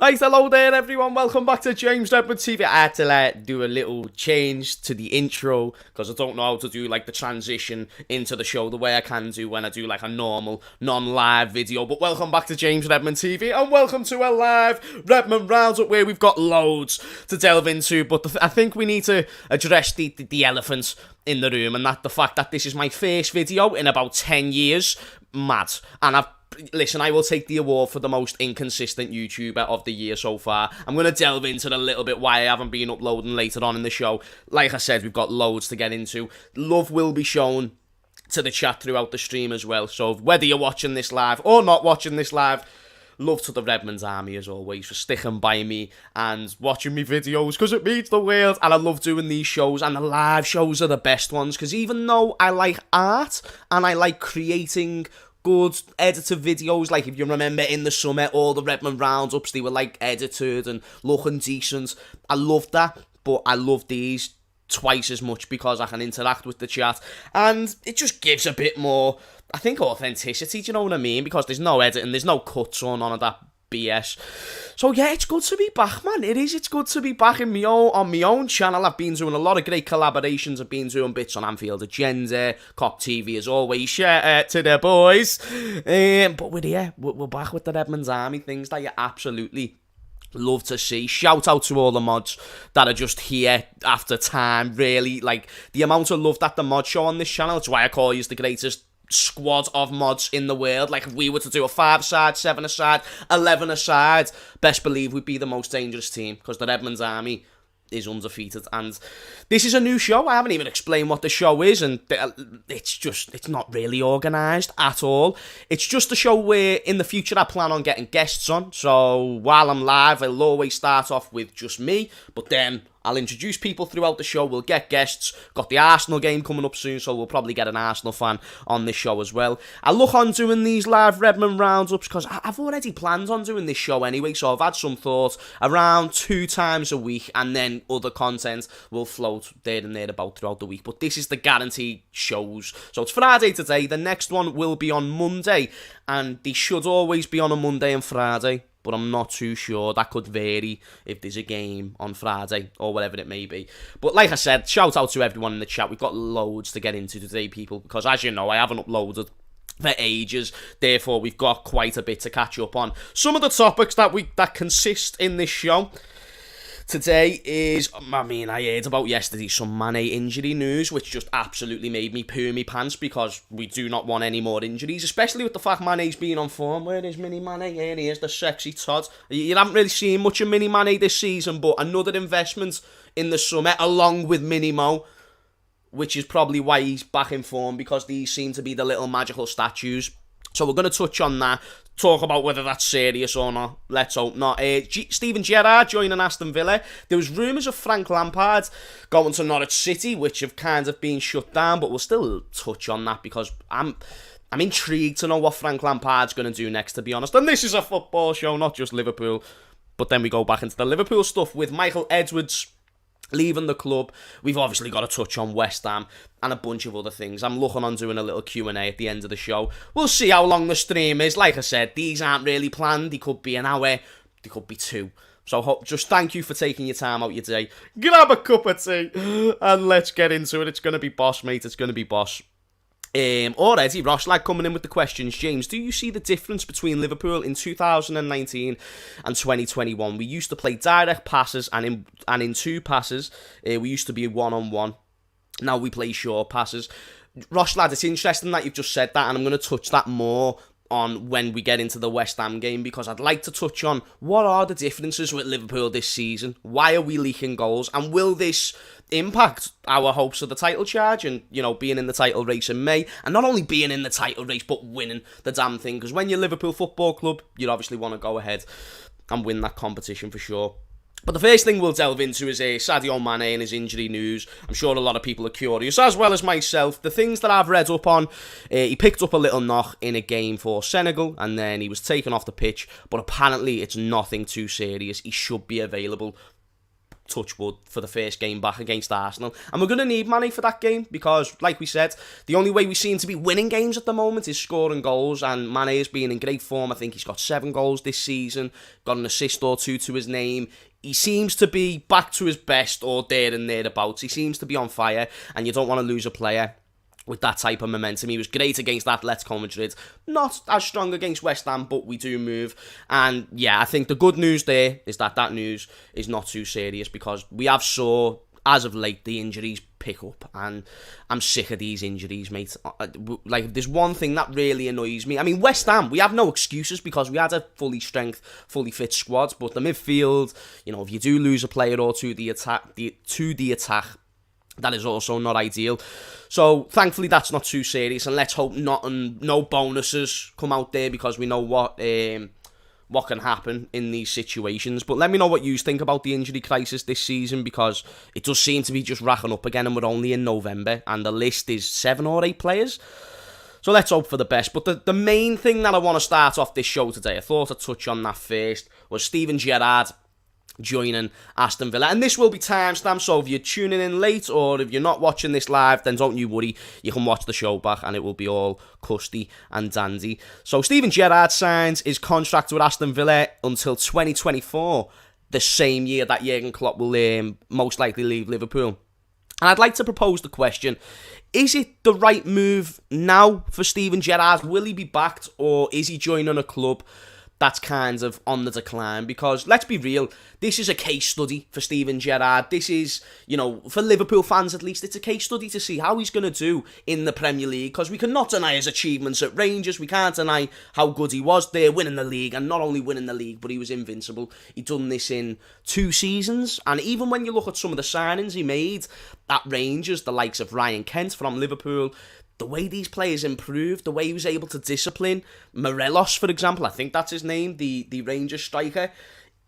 Right, hello there everyone, welcome back to James Redmond TV. I had to do a little change to the intro because I don't know how to do like the transition into the show the way I can do when I do like a normal non-live video. But welcome back to James Redmond TV and welcome to a live Redmond Roundup where we've got loads to delve into. But I think we need to address the elephant in the room, and that the fact that this is my first video in about 10 years. Mad. And listen, I will take the award for the most inconsistent YouTuber of the year so far. I'm going to delve into a little bit why I haven't been uploading later on in the show. Like I said, we've got loads to get into. Love will be shown to the chat throughout the stream as well. So whether you're watching this live or not watching this live, love to the Redmond's Army as always for sticking by me and watching me videos because it means the world. And I love doing these shows, and the live shows are the best ones because even though I like art and I like creating good edited videos, like if you remember in the summer all the Redmond Roundups, they were like edited and looking decent. I loved that, but I love these twice as much because I can interact with the chat and it just gives a bit more, I think, authenticity, do you know what I mean? Because there's no editing, there's no cuts on none of that BS. So yeah, it's good to be back, man. It's good to be back on my own channel. I've been doing a lot of great collaborations. I've been doing bits on Anfield Agenda, Cop TV as always. Shout out to the boys. But we're here. We're back with the Redmond's Army, things that you absolutely love to see. Shout out to all the mods that are just here after time. Really, like the amount of love that the mods show on this channel. It's why I call you the greatest squad of mods in the world. Like if we were to do a 5-a-side, 7-a-side, 11-a-side, best believe we'd be the most dangerous team because the Redmond's Army is undefeated. And this is a new show. I haven't even explained what the show is, and it's not really organised at all. It's just a show where in the future I plan on getting guests on. So while I'm live, I'll always start off with just me, but then I'll introduce people throughout the show. We'll get guests. Got the Arsenal game coming up soon, so we'll probably get an Arsenal fan on this show as well. I look on doing these live Redmond Roundups because I've already planned on doing this show anyway, so I've had some thought around 2 times a week, and then other content will float there and there about throughout the week. But this is the guaranteed shows. So it's Friday today. The next one will be on Monday, and they should always be on a Monday and Friday. But I'm not too sure. That could vary if there's a game on Friday or whatever it may be. But like I said, shout out to everyone in the chat. We've got loads to get into today, people, because as you know, I haven't uploaded for ages. Therefore, we've got quite a bit to catch up on. Some of the topics that consist in this show today is, I heard about yesterday some Mane injury news, which just absolutely made me poo my pants because we do not want any more injuries, especially with the fact Mane's been on form. Where is Mini Mane? Here he is, the sexy Todd. You haven't really seen much of Mini Mane this season, but another investment in the summer along with Mini Mo, which is probably why he's back in form, because these seem to be the little magical statues. So we're going to touch on that, talk about whether that's serious or not. Let's hope not. Steven Gerrard joining Aston Villa. There was rumours of Frank Lampard going to Norwich City, which have kind of been shut down, but we'll still touch on that because I'm intrigued to know what Frank Lampard's going to do next, to be honest. And this is a football show, not just Liverpool. But then we go back into the Liverpool stuff with Michael Edwards leaving the club. We've obviously got to touch on West Ham and a bunch of other things. I'm looking on doing a little Q&A at the end of the show. We'll see how long the stream is. Like I said, these aren't really planned. They could be an hour, they could be 2. So just thank you for taking your time out your day. Grab a cup of tea and let's get into it. It's going to be boss, mate. It's going to be boss. Already, Roslag coming in with the questions. James, do you see the difference between Liverpool in 2019 and 2021? We used to play direct passes, and in 2 passes, we used to be 1-on-1. Now we play short passes. Roslag, it's interesting that you've just said that, and I'm going to touch that more on when we get into the West Ham game, because I'd like to touch on what are the differences with Liverpool this season. Why are we leaking goals, and will this impact our hopes of the title charge and, you know, being in the title race in May, and not only being in the title race but winning the damn thing, because when you're Liverpool Football Club you obviously want to go ahead and win that competition for sure. But the first thing we'll delve into is Sadio Mane and his injury news. I'm sure a lot of people are curious, as well as myself. The things that I've read up on, he picked up a little knock in a game for Senegal, and then he was taken off the pitch, but apparently it's nothing too serious. He should be available touch wood, for the first game back against Arsenal. And we're going to need Mane for that game because, like we said, the only way we seem to be winning games at the moment is scoring goals, and Mane has been in great form. I think he's got 7 goals this season, got an assist or 2 to his name. He seems to be back to his best or there and thereabouts. He seems to be on fire, and you don't want to lose a player with that type of momentum. He was great against Atletico Madrid. Not as strong against West Ham, but we do move. And yeah, I think the good news there is that news is not too serious, because we have saw, as of late, the injuries pick up. And I'm sick of these injuries, mate. Like, there's one thing that really annoys me. I mean, West Ham, we have no excuses because we had a fully fit squad. But the midfield, you know, if you do lose a player or two, the attack, that is also not ideal. So thankfully that's not too serious, and let's hope no bonuses come out there, because we know what can happen in these situations. But let me know what you think about the injury crisis this season, because it does seem to be just racking up again, and we're only in November and the list is 7 or 8 players. So let's hope for the best. But the main thing that I want to start off this show today, I thought I'd touch on that first, was Steven Gerrard joining Aston Villa. And this will be timestamped, so if you're tuning in late or if you're not watching this live, then don't you worry, you can watch the show back and it will be all custy and dandy. So Steven Gerrard signs his contract with Aston Villa until 2024, the same year that Jurgen Klopp will most likely leave Liverpool. And I'd like to propose the question, is it the right move now for Steven Gerrard? Will he be backed, or is he joining a club that's kind of on the decline? Because let's be real, this is a case study for Steven Gerrard. This is, you know, for Liverpool fans at least, it's a case study to see how he's going to do in the Premier League, because we cannot deny his achievements at Rangers. We can't deny how good he was there, winning the league, and not only winning the league, but he was invincible. He'd done this in 2 seasons, and even when you look at some of the signings he made at Rangers, the likes of Ryan Kent from Liverpool, the way these players improved, the way he was able to discipline Morelos, for example, I think that's his name, the Rangers striker,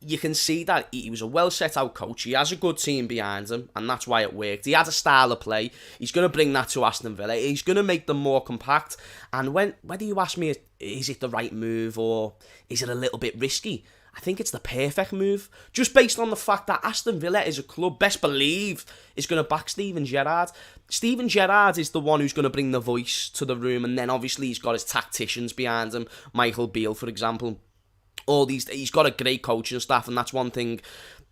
you can see that he was a well set out coach. He has a good team behind him, and that's why it worked. He had a style of play. He's going to bring that to Aston Villa. He's going to make them more compact. And whether you ask me, is it the right move or is it a little bit risky, I think it's the perfect move, just based on the fact that Aston Villa is a club, best believe, is going to back Steven Gerrard. Steven Gerrard is the one who's going to bring the voice to the room, and then obviously he's got his tacticians behind him, Michael Beale, for example. He's got a great coaching staff, and that's one thing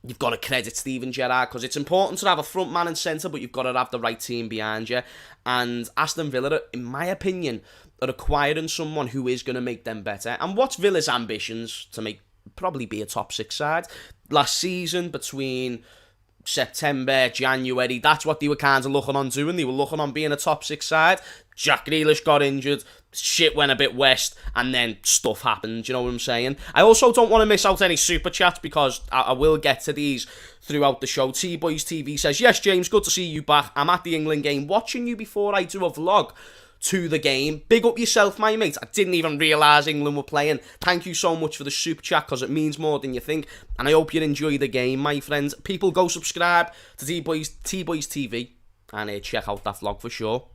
you've got to credit Steven Gerrard, because it's important to have a front man and centre, but you've got to have the right team behind you. And Aston Villa, in my opinion, are acquiring someone who is going to make them better. And what's Villa's ambitions? To probably be a top 6 side. Last season, between September, January, that's what they were kind of looking on doing. They were looking on being a top 6 side. Jack Grealish got injured, shit went a bit west, and then stuff happened, you know what I'm saying? I also don't want to miss out any super chats, because I will get to these throughout the show. T-Boys TV says, yes, James, good to see you back. I'm at the England game, watching you before I do a vlog to the game. Big up yourself, my mate. I didn't even realise England were playing. Thank you so much for the super chat, because it means more than you think, and I hope you enjoy the game, my friends. People, go subscribe to T-Boys TV and check out that vlog for sure.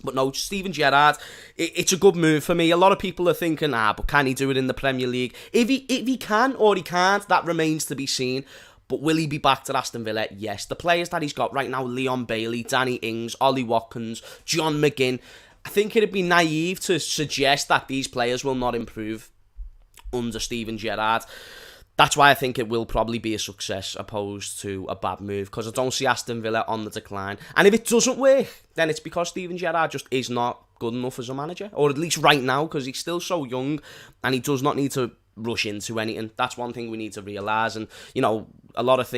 But no, Steven Gerrard, it's a good move for me. A lot of people are thinking, but can he do it in the Premier League? If he can or he can't, that remains to be seen. But will he be back to Aston Villa? Yes. The players that he's got right now, Leon Bailey, Danny Ings, Ollie Watkins, John McGinn, I think it'd be naive to suggest that these players will not improve under Steven Gerrard. That's why I think it will probably be a success opposed to a bad move, because I don't see Aston Villa on the decline. And if it doesn't work, then it's because Steven Gerrard just is not good enough as a manager, or at least right now, because he's still so young and he does not need to rush into anything. That's one thing we need to realise. And, you know, a lot of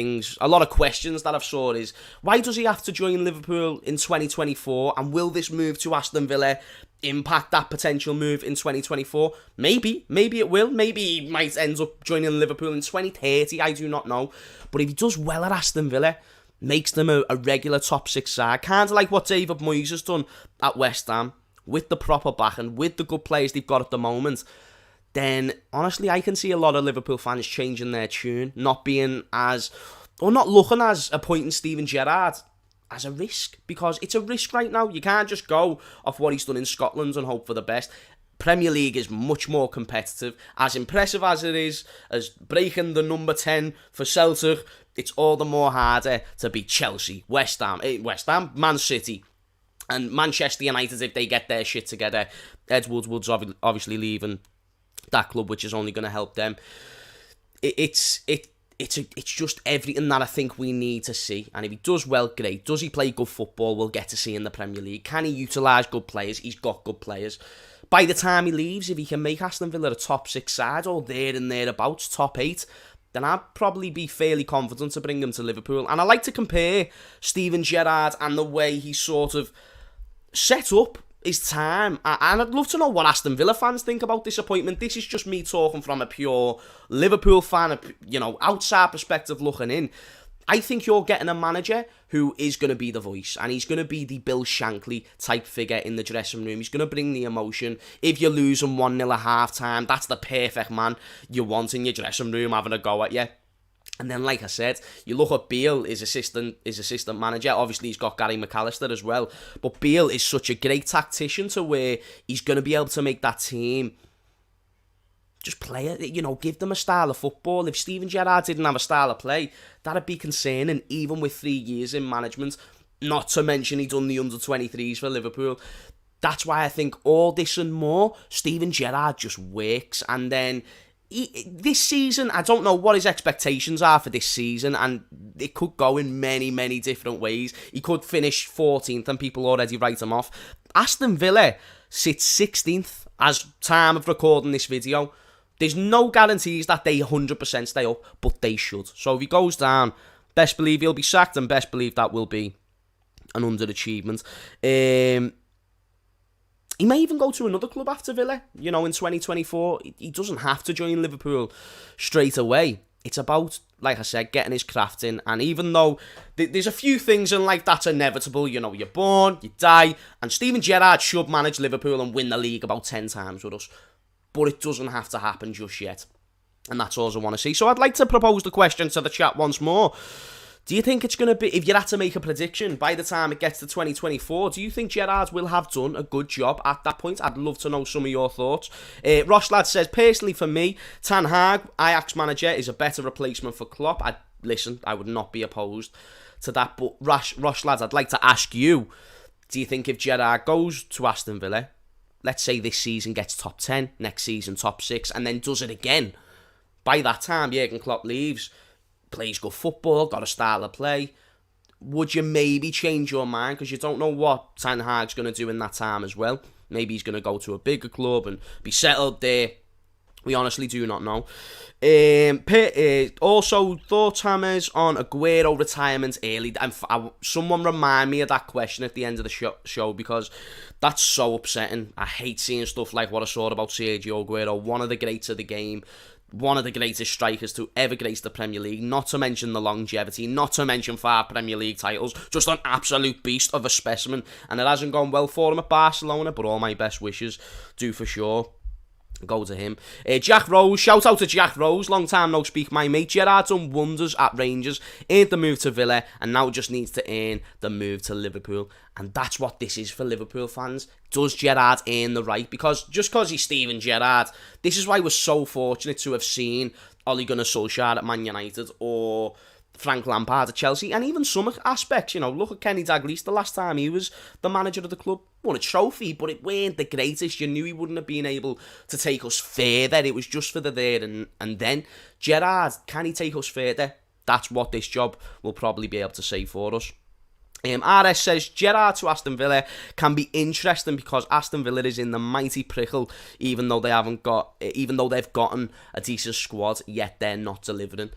questions that I've saw is, why does he have to join Liverpool in 2024, and will this move to Aston Villa impact that potential move in 2024? Maybe it will. Maybe he might end up joining Liverpool in 2030, I do not know. But if he does well at Aston Villa, makes them a regular top 6 side, kind of like what David Moyes has done at West Ham, with the proper back and with the good players they've got at the moment, then honestly I can see a lot of Liverpool fans changing their tune, not looking as appointing Steven Gerrard as a risk, because it's a risk right now. You can't just go off what he's done in Scotland and hope for the best. Premier League is much more competitive. As impressive as it is, as breaking the number 10 for Celtic it's all the more harder to beat Chelsea, West Ham, Man City, and Manchester United if they get their shit together. Ed Woodward's obviously leaving that club, which is only going to help them. It's just everything that I think we need to see. And if he does well, great. Does he play good football? We'll get to see in the Premier League. Can he utilise good players? He's got good players. By the time he leaves, if he can make Aston Villa a top 6 side or there and thereabouts, top 8, then I'd probably be fairly confident to bring him to Liverpool. And I like to compare Steven Gerrard and the way he sort of set up his time. And I'd love to know what Aston Villa fans think about this appointment. This is just me talking from a pure Liverpool fan, outside perspective looking in. I think you're getting a manager who is going to be the voice, and he's going to be the Bill Shankly type figure in the dressing room. He's going to bring the emotion. If you're losing 1-0 at half-time, that's the perfect man you want in your dressing room having a go at you. And then, like I said, you look at Beale, his assistant manager. Obviously, he's got Gary McAllister as well. But Beale is such a great tactician to where he's going to be able to make that team just play it, give them a style of football. If Steven Gerrard didn't have a style of play, that'd be concerning, even with 3 years in management. Not to mention he done the under-23s for Liverpool. That's why I think all this and more, Steven Gerrard just works. And then this season, I don't know what his expectations are for this season, and it could go in many, many different ways. He could finish 14th and people already write him off. Aston Villa sits 16th as time of recording this video. There's no guarantees that they 100% stay up, but they should. So if he goes down, best believe he'll be sacked, and best believe that will be an underachievement. He may even go to another club after Villa, in 2024. He doesn't have to join Liverpool straight away. It's about, like I said, getting his craft in. And even though there's a few things in life that's inevitable, you're born, you die, and Steven Gerrard should manage Liverpool and win the league about 10 times with us. But it doesn't have to happen just yet. And that's all I want to see. So I'd like to propose the question to the chat once more. Do you think it's going to be, if you had to make a prediction, by the time it gets to 2024, do you think Gerrard will have done a good job at that point? I'd love to know some of your thoughts. Rosslad says, personally for me, Ten Hag, Ajax manager, is a better replacement for Klopp. I would not be opposed to that. But Rosslad, I'd like to ask you, do you think if Gerrard goes to Aston Villa, let's say this season gets top 10, next season top 6, and then does it again, by that time Jurgen Klopp leaves, plays good football, got a style of play, would you maybe change your mind? Because you don't know what Ten Hag's going to do in that time as well. Maybe he's going to go to a bigger club and be settled there. We honestly do not know. Also, thoughts, Hammers, on Aguero retirement early. Someone remind me of that question at the end of the show, because that's so upsetting. I hate seeing stuff like what I saw about Sergio Aguero, one of the greats of the game, one of the greatest strikers to ever grace the Premier League, not to mention the longevity, not to mention 5 Premier League titles, just an absolute beast of a specimen, and it hasn't gone well for him at Barcelona, but all my best wishes do for sure go to him. Jack Rose, shout out to Jack Rose, long time no speak, my mate. Gerrard's done wonders at Rangers, earned the move to Villa, and now just needs to earn the move to Liverpool. And that's what this is for Liverpool fans. Does Gerrard earn the right? Because just because he's Steven Gerrard, this is why we're so fortunate to have seen Ole Gunnar Solskjaer at Man United, or Frank Lampard at Chelsea, and even some aspects, look at Kenny Dalglish the last time he was the manager of the club. Won a trophy, but it weren't the greatest. You knew he wouldn't have been able to take us further. It was just for the there and then. Gerrard, can he take us further? That's what this job will probably be able to say for us. RS says Gerrard to Aston Villa can be interesting because Aston Villa is in the mighty prickle, even though they've gotten a decent squad, yet they're not delivering.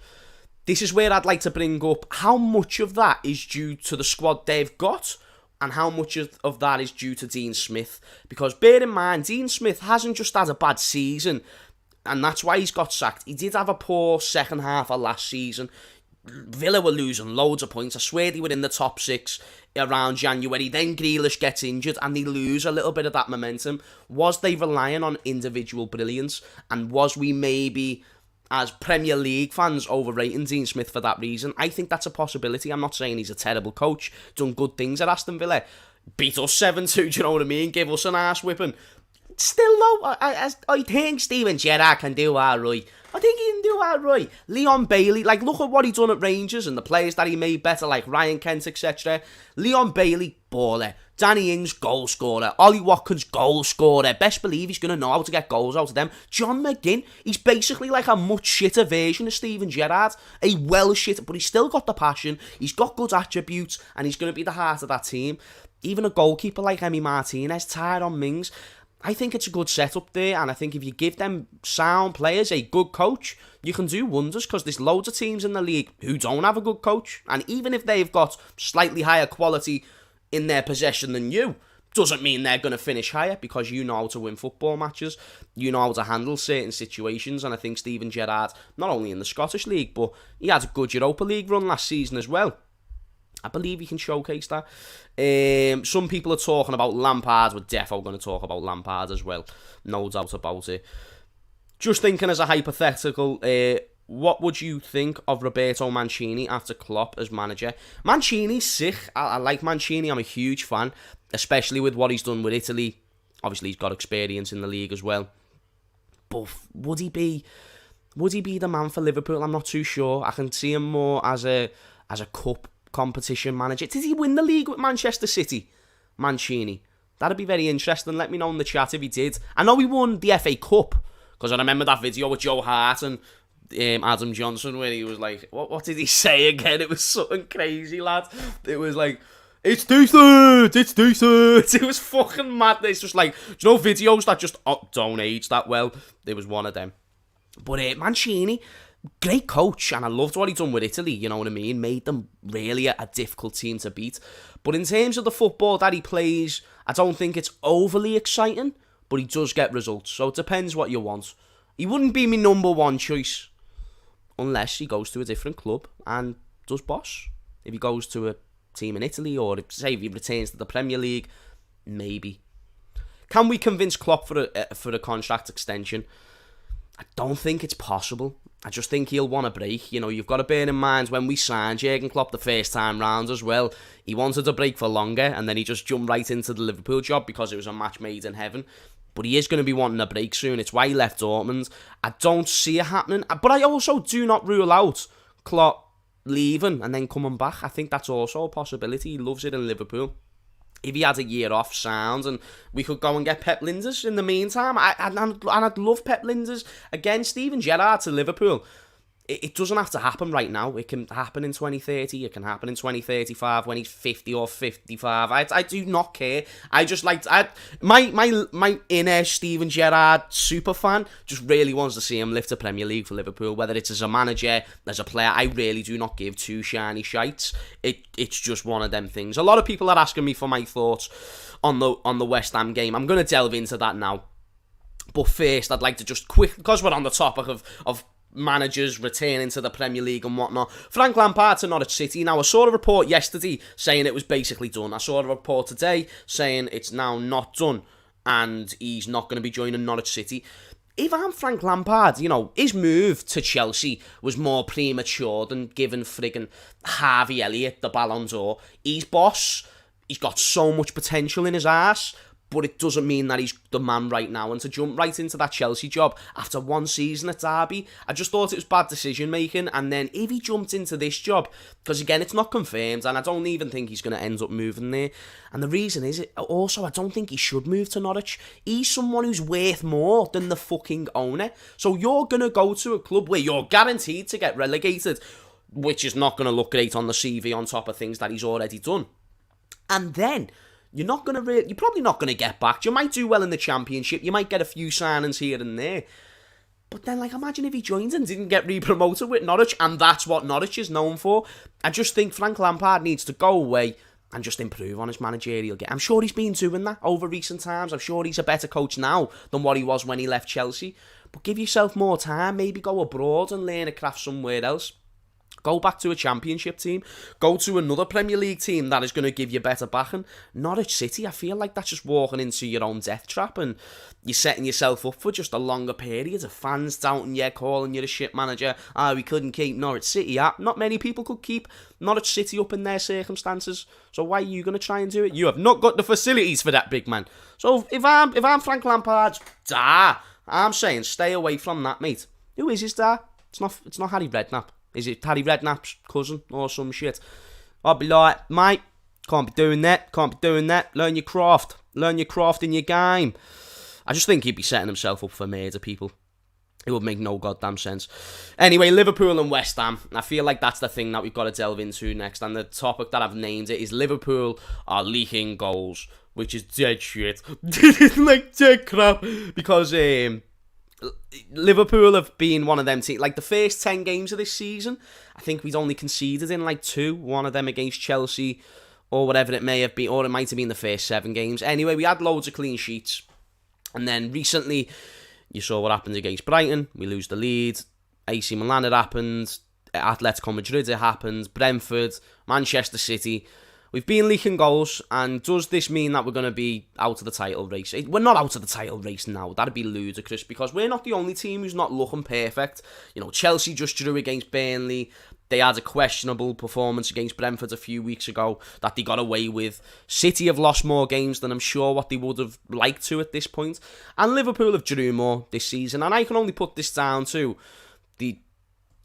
This is where I'd like to bring up how much of that is due to the squad they've got and how much of that is due to Dean Smith. Because bear in mind, Dean Smith hasn't just had a bad season, and that's why he's got sacked. He did have a poor second half of last season. Villa were losing loads of points. I swear they were in the top 6 around January. Then Grealish gets injured and they lose a little bit of that momentum. Was they relying on individual brilliance? And was we maybe, as Premier League fans, overrating Dean Smith for that reason? I think that's a possibility. I'm not saying he's a terrible coach. Done good things at Aston Villa. Beat us 7-2, do you know what I mean? Give us an arse whipping. Still though, I think Steven Gerrard can do alright. I think he can do alright. Leon Bailey, like, look at what he done at Rangers and the players that he made better, like Ryan Kent, etc. Leon Bailey, baller. Danny Ings, goal scorer. Ollie Watkins, goal scorer. Best believe he's going to know how to get goals out of them. John McGinn, he's basically like a much shitter version of Steven Gerrard. A well shitter, but he's still got the passion. He's got good attributes, and he's going to be the heart of that team. Even a goalkeeper like Emi Martinez, Tyrone Mings. I think it's a good setup there, and I think if you give them sound players, a good coach, you can do wonders, because there's loads of teams in the league who don't have a good coach, and even if they've got slightly higher quality in their possession than you, doesn't mean they're going to finish higher, because you know how to win football matches, you know how to handle certain situations, and I think Steven Gerrard, not only in the Scottish League, but he had a good Europa League run last season as well. I believe he can showcase that. Some people are talking about Lampard. We're definitely going to talk about Lampard as well. No doubt about it. Just thinking as a hypothetical, what would you think of Roberto Mancini after Klopp as manager? Mancini's sick. I like Mancini. I'm a huge fan, especially with what he's done with Italy. Obviously, he's got experience in the league as well. But would he be the man for Liverpool? I'm not too sure. I can see him more as a cup competition manager. Did he win the league with Manchester City? Mancini. That'd be very interesting. Let me know in the chat if he did. I know he won the FA Cup, because I remember that video with Joe Hart and Adam Johnson where he was like, what did he say again? It was something crazy, lad. It was like, it's decent. It was fucking mad. It's just like, do you know videos that just don't age that well? It was one of them. But Mancini, great coach, and I loved what he done with Italy, you know what I mean? Made them really a difficult team to beat. But in terms of the football that he plays, I don't think it's overly exciting, but he does get results. So it depends what you want. He wouldn't be my number one choice unless he goes to a different club and does boss. If he goes to a team in Italy, or say if he returns to the Premier League, maybe. Can we convince Klopp for a contract extension? I don't think it's possible. I just think he'll want a break. You know, you've got to bear in mind when we signed Jurgen Klopp the first time round as well, he wanted a break for longer, and then he just jumped right into the Liverpool job because it was a match made in heaven. But he is going to be wanting a break soon. It's why he left Dortmund. I don't see it happening. But I also do not rule out Klopp leaving and then coming back. I think that's also a possibility. He loves it in Liverpool. If he had a year off, sounds, and we could go and get Pep Linders in the meantime. I'd love Pep Linders. Again, Steven Gerrard to Liverpool. It doesn't have to happen right now. It can happen in 2030. It can happen in 2035 when he's 50 or 55. I do not care. I just like... My inner Steven Gerrard super fan just really wants to see him lift a Premier League for Liverpool. Whether it's as a manager, as a player, I really do not give two shiny shites. It's just one of them things. A lot of people are asking me for my thoughts on the West Ham game. I'm going to delve into that now. But first, I'd like to just quick... Because we're on the topic of managers returning to the Premier League and whatnot. Frank Lampard to Norwich City. Now, I saw a report yesterday saying it was basically done. I saw a report today saying it's now not done and he's not going to be joining Norwich City. If I'm Frank Lampard, you know, his move to Chelsea was more premature than giving friggin' Harvey Elliott the Ballon d'Or. He's boss. He's got so much potential in his arse. But it doesn't mean that he's the man right now. And to jump right into that Chelsea job after one season at Derby, I just thought it was bad decision making. And then if he jumped into this job, because again, it's not confirmed, and I don't even think he's going to end up moving there. And the reason is, also, I don't think he should move to Norwich. He's someone who's worth more than the fucking owner. So you're going to go to a club where you're guaranteed to get relegated, which is not going to look great on the CV on top of things that he's already done. And then you're probably not going to get back. You might do well in the Championship. You might get a few signings here and there. But then, like, imagine if he joins and didn't get re-promoted with Norwich, and that's what Norwich is known for. I just think Frank Lampard needs to go away and just improve on his managerial game. I'm sure he's been doing that over recent times. I'm sure he's a better coach now than what he was when he left Chelsea. But give yourself more time. Maybe go abroad and learn a craft somewhere else. Go back to a Championship team. Go to another Premier League team that is going to give you better backing. Norwich City, I feel like that's just walking into your own death trap, and you're setting yourself up for just a longer period of fans doubting you, calling you the shit manager. We couldn't keep Norwich City up. Not many people could keep Norwich City up in their circumstances. So why are you going to try and do it? You have not got the facilities for that, big man. So if I'm Frank Lampard, I'm saying stay away from that, mate. Who is his dad? It's not Harry Redknapp. Is it Harry Redknapp's cousin or some shit? I'd be like, mate, can't be doing that. Learn your craft. Learn your craft in your game. I just think he'd be setting himself up for murder, people. It would make no goddamn sense. Anyway, Liverpool and West Ham. I feel like that's the thing that we've got to delve into next. And the topic that I've named it is Liverpool are leaking goals, which is dead shit. Like dead crap. Because Liverpool have been one of them teams. Like the first 10 games of this season, I think we'd only conceded in like 2. One of them against Chelsea or whatever it may have been. Or it might have been the first 7 games. Anyway, we had loads of clean sheets. And then recently, you saw what happened against Brighton. We lose the lead. AC Milan, it happened. Atletico Madrid, it happened. Brentford, Manchester City. We've been leaking goals, and does this mean that we're going to be out of the title race? We're not out of the title race now. That'd be ludicrous, because we're not the only team who's not looking perfect. You know, Chelsea just drew against Burnley. They had a questionable performance against Brentford a few weeks ago that they got away with. City have lost more games than I'm sure what they would have liked to at this point. And Liverpool have drew more this season. And I can only put this down to the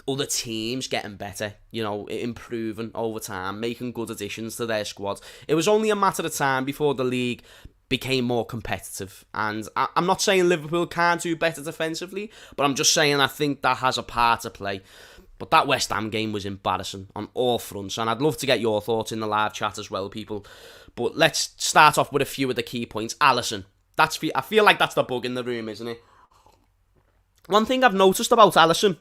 other teams getting better, you know, improving over time, making good additions to their squad. It was only a matter of time before the league became more competitive. And I'm not saying Liverpool can't do better defensively, but I'm just saying I think that has a part to play. But that West Ham game was embarrassing on all fronts, and I'd love to get your thoughts in the live chat as well, people. But let's start off with a few of the key points. Alisson. I feel like that's the bug in the room, isn't it? One thing I've noticed about Alisson,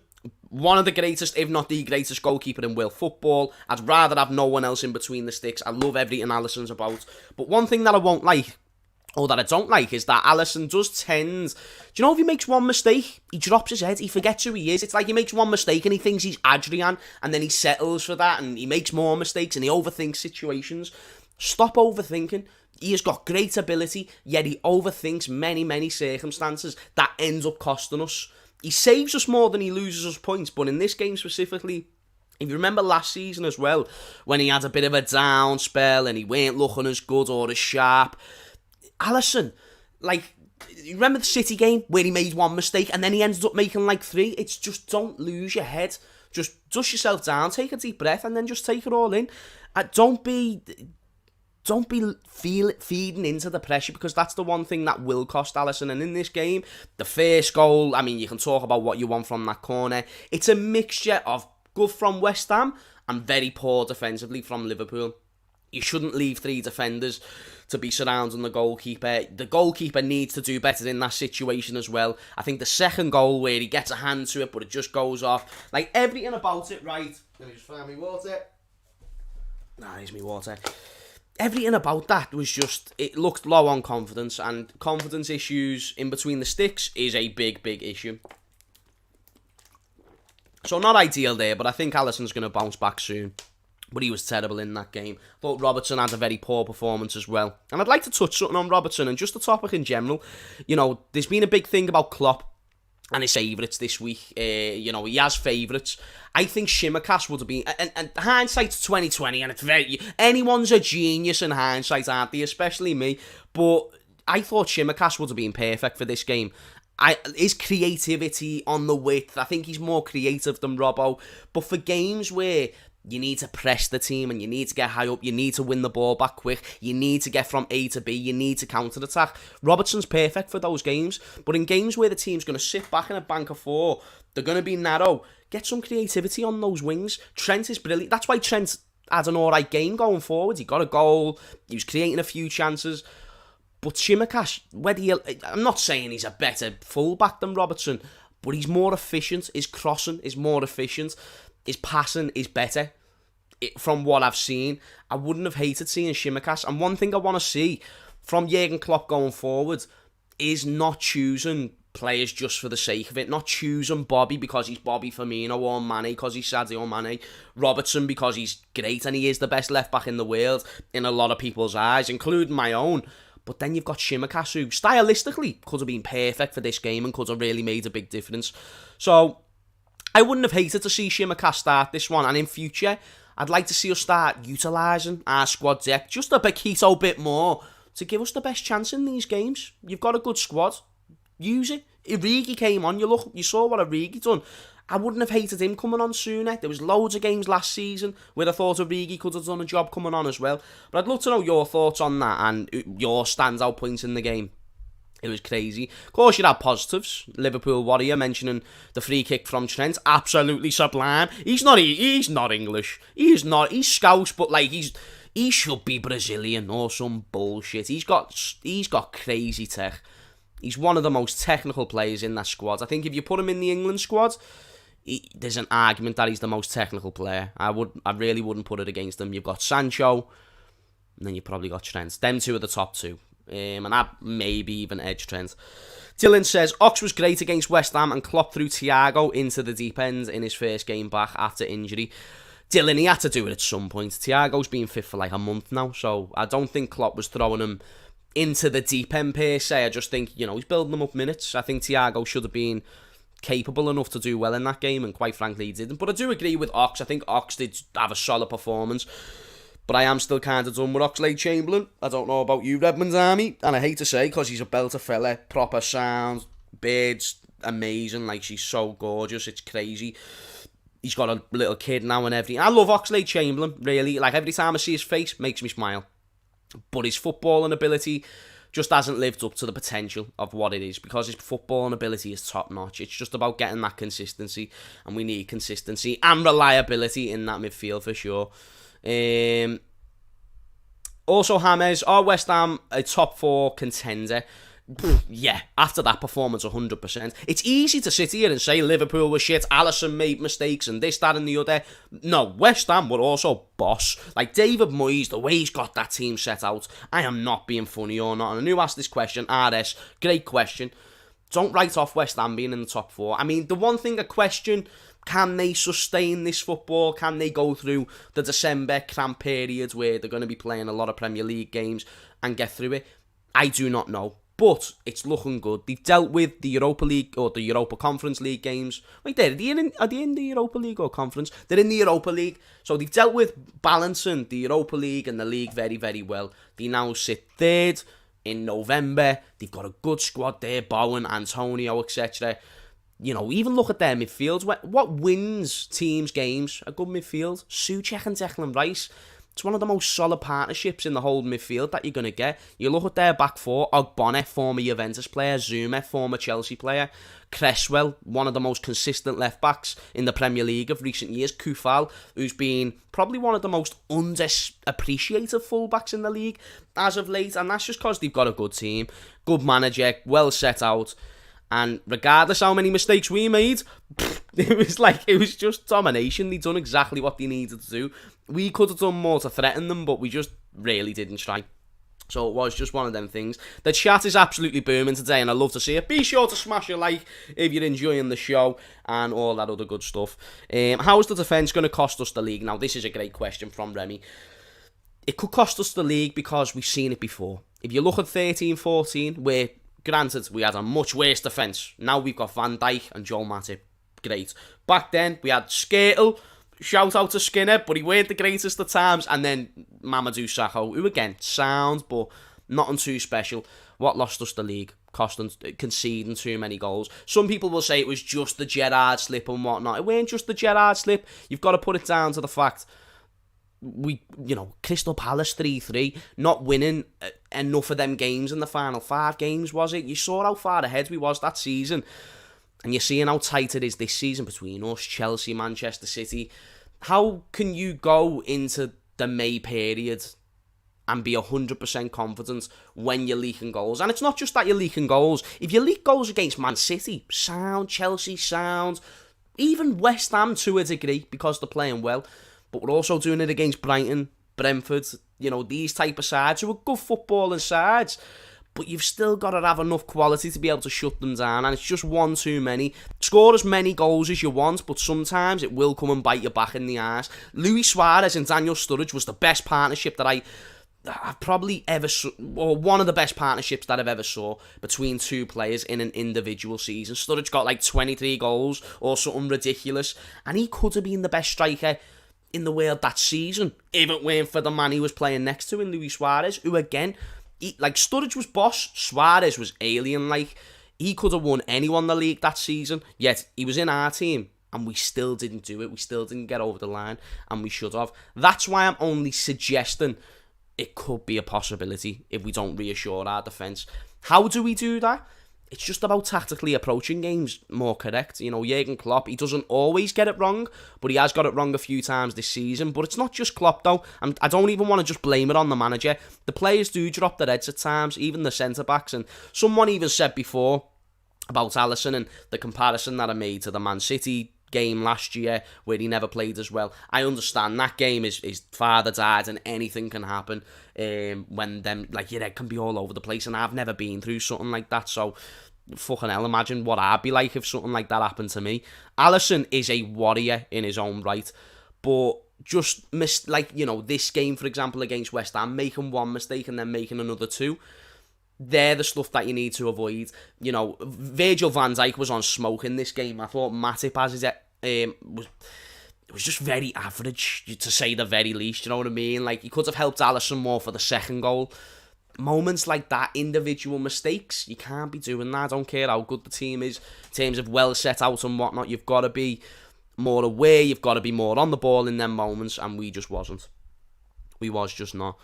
one of the greatest, if not the greatest goalkeeper in world football. I'd rather have no one else in between the sticks. I love everything Alisson's about. But one thing that I won't like, or that I don't like, is that Alisson does tend... Do you know if he makes one mistake, he drops his head, he forgets who he is. It's like he makes one mistake and he thinks he's Adrian, and then he settles for that, and he makes more mistakes, and he overthinks situations. Stop overthinking. He has got great ability, yet he overthinks many, many circumstances that ends up costing us. He saves us more than he loses us points, but in this game specifically... If you remember last season as well, when he had a bit of a down spell and he weren't looking as good or as sharp... Alisson, like, you remember the City game where he made one mistake and then he ended up making like 3? It's just, don't lose your head. Just dust yourself down, take a deep breath, and then just take it all in. Don't be feeding into the pressure, because that's the one thing that will cost Alisson. And in this game, the first goal, I mean, you can talk about what you want from that corner. It's a mixture of good from West Ham and very poor defensively from Liverpool. You shouldn't leave 3 defenders to be surrounding the goalkeeper. The goalkeeper needs to do better in that situation as well. I think the second goal where he gets a hand to it but it just goes off. Like, everything about it, right? Let me just find me water. Here's me water. Everything about that was just... It looked low on confidence, and confidence issues in between the sticks is a big, big issue. So not ideal there, but I think Alisson's going to bounce back soon. But he was terrible in that game. I thought Robertson had a very poor performance as well. And I'd like to touch something on Robertson and just the topic in general. You know, there's been a big thing about Klopp and his favourites this week. You know, he has favourites. I think Shimmercast would have been... And hindsight's 2020, and it's very... Anyone's a genius in hindsight, aren't they? Especially me. But I thought Shimmercast would have been perfect for this game. His creativity on the width, I think he's more creative than Robbo. But for games where... You need to press the team and you need to get high up. You need to win the ball back quick. You need to get from A to B. You need to counter-attack. Robertson's perfect for those games. But in games where the team's going to sit back in a bank of 4, they're going to be narrow. Get some creativity on those wings. Trent is brilliant. That's why Trent had an alright game going forward. He got a goal. He was creating a few chances. But Shimmercast, I'm not saying he's a better fullback than Robertson, but he's more efficient. His crossing is more efficient. His passing is better. From what I've seen, I wouldn't have hated seeing Shimmercast. And one thing I want to see from Jurgen Klopp going forward is not choosing players just for the sake of it, not choosing Bobby because he's Bobby Firmino or Mane because he's Sadio Mane, Robertson because he's great and he is the best left-back in the world in a lot of people's eyes, including my own. But then you've got Tsimikas, who stylistically could have been perfect for this game and could have really made a big difference. So I wouldn't have hated to see Tsimikas start this one, and in future I'd like to see us start utilising our squad depth just a bit more to give us the best chance in these games. You've got a good squad. Use it. Origi came on. You saw what Origi done. I wouldn't have hated him coming on sooner. There was loads of games last season where I thought Origi could have done a job coming on as well. But I'd love to know your thoughts on that and your standout points in the game. It was crazy. Of course, you had positives. Liverpool Warrior mentioning the free kick from Trent. Absolutely sublime. He's not English. He's Scouse, but like he should be Brazilian or some bullshit. He's got crazy tech. He's one of the most technical players in that squad. I think if you put him in the England squad, there's an argument that he's the most technical player. I really wouldn't put it against him. You've got Sancho, and then you've probably got Trent. Them two are the top two. And that maybe even edge Trent. Dylan says, Ox was great against West Ham and Klopp threw Thiago into the deep end in his first game back after injury. Dylan, he had to do it at some point. Thiago's been fit for like a month now, so I don't think Klopp was throwing him into the deep end per se. I just think, he's building them up minutes. I think Thiago should have been capable enough to do well in that game, and quite frankly he didn't. But I do agree with Ox. I think Ox did have a solid performance, but I am still kind of done with Oxlade-Chamberlain. I don't know about you, Redmond's Army, and I hate to say, because he's a belter fella, proper sound, beard's amazing, like she's so gorgeous, it's crazy. He's got a little kid now and everything. I love Oxlade-Chamberlain, really. Like, every time I see his face, makes me smile. But his footballing ability just hasn't lived up to the potential of what it is, because his footballing ability is top notch. It's just about getting that consistency, and we need consistency and reliability in that midfield for sure. Also, James, are West Ham a top 4 contender? Yeah, after that performance, 100%. It's easy to sit here and say Liverpool was shit, Alisson made mistakes, and this, that, and the other. No, West Ham were also boss. Like, David Moyes, the way he's got that team set out, I am not being funny or not. And I knew asked this question, RS, great question. Don't write off West Ham being in the top 4. I mean, the one thing I question, can they sustain this football? Can they go through the December cramp period where they're going to be playing a lot of Premier League games and get through it? I do not know. But it's looking good. They've dealt with the Europa League or the Europa Conference League games. Wait, are they in the Europa League or Conference? They're in the Europa League. So they've dealt with balancing the Europa League and the league very, very well. They now sit 3rd in November. They've got a good squad there. Bowen, Antonio, etc. Even look at their midfield. What wins teams' games? A good midfield. Souček and Declan Rice. It's one of the most solid partnerships in the whole midfield that you're going to get. You look at their back 4, Ogbonna, former Juventus player, Zuma, former Chelsea player, Cresswell, one of the most consistent left-backs in the Premier League of recent years, Kufal, who's been probably one of the most underappreciated full-backs in the league as of late, and that's just because they've got a good team, good manager, well set out, and regardless how many mistakes we made, it was just domination. They'd done exactly what they needed to do. We could have done more to threaten them, but we just really didn't try. So it was just one of them things. The chat is absolutely booming today, and I love to see it. Be sure to smash a like if you're enjoying the show and all that other good stuff. How is the defence going to cost us the league? Now, this is a great question from Remy. It could cost us the league because we've seen it before. If you look at 13-14, where, granted, we had a much worse defence. Now we've got Van Dijk and Joel Matip. Great. Back then, we had Skrtel. Shout out to Skinner, but he weren't the greatest at times. And then Mamadou Sakho, who again, sound, but nothing too special. What lost us the league? Conceding too many goals. Some people will say it was just the Gerrard slip and whatnot. It weren't just the Gerrard slip. You've got to put it down to the fact Crystal Palace 3-3, not winning enough of them games in the final 5 games, was it? You saw how far ahead we was that season. And you're seeing how tight it is this season between us, Chelsea, Manchester City. How can you go into the May period and be 100% confident when you're leaking goals? And it's not just that you're leaking goals. If you leak goals against Man City, sound, Chelsea, sound, even West Ham to a degree because they're playing well. But we're also doing it against Brighton, Brentford, these type of sides who are good footballing sides. but you've still got to have enough quality to be able to shut them down, and it's just one too many. Score as many goals as you want, but sometimes it will come and bite you back in the ass. Luis Suarez and Daniel Sturridge was the best partnership that I've probably ever saw, or one of the best partnerships that I've ever saw between two players in an individual season. Sturridge got like 23 goals or something ridiculous, and he could have been the best striker in the world that season if it weren't for the man he was playing next to in Luis Suarez, who again, like Sturridge was boss, Suarez was alien. Like, he could have won anyone the league that season, yet he was in our team and we still didn't do it. We still didn't get over the line, and we should have. That's why I'm only suggesting it could be a possibility if we don't reassure our defence. How do we do that? It's just about tactically approaching games more correct. You know, Jurgen Klopp, he doesn't always get it wrong, but he has got it wrong a few times this season. But it's not just Klopp, though. I don't even want to just blame it on the manager. The players do drop their heads at times, even the centre-backs. And someone even said before about Alisson and the comparison that I made to the Man City game last year where he never played as well. I understand that game is his father died and anything can happen when them, like, your head can be all over the place, and I've never been through something like that, so fucking hell, imagine what I'd be like if something like that happened to me. Alisson is a warrior in his own right, but just like, you know, this game, for example, against West Ham, making one mistake and then making another two, they're the stuff that you need to avoid. You know, Virgil van Dijk was on smoke in this game. I thought Matip, as was just very average, to say the very least, you know what I mean? Like, he could have helped Alisson more for the second goal. Moments like that, individual mistakes, you can't be doing that. I don't care how good the team is, in terms of well set out and whatnot. You've got to be more aware, you've got to be more on the ball in them moments, and we just wasn't. We was just not.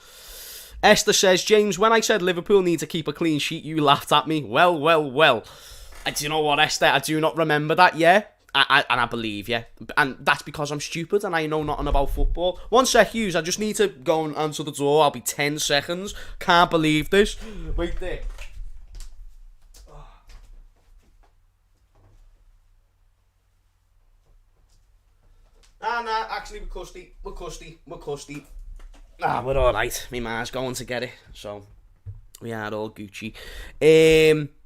Esther says, James, when I said Liverpool need to keep a clean sheet, you laughed at me. Well. Do you know what, Esther? I do not remember that, yeah? And I believe you. And that's because I'm stupid and I know nothing about football. 1 sec, Hughes. I just need to go and answer the door. I'll be 10 seconds. Can't believe this. Wait there. Nah, actually, we're custy. We're alright. My ma's going to get it, so we are all Gucci.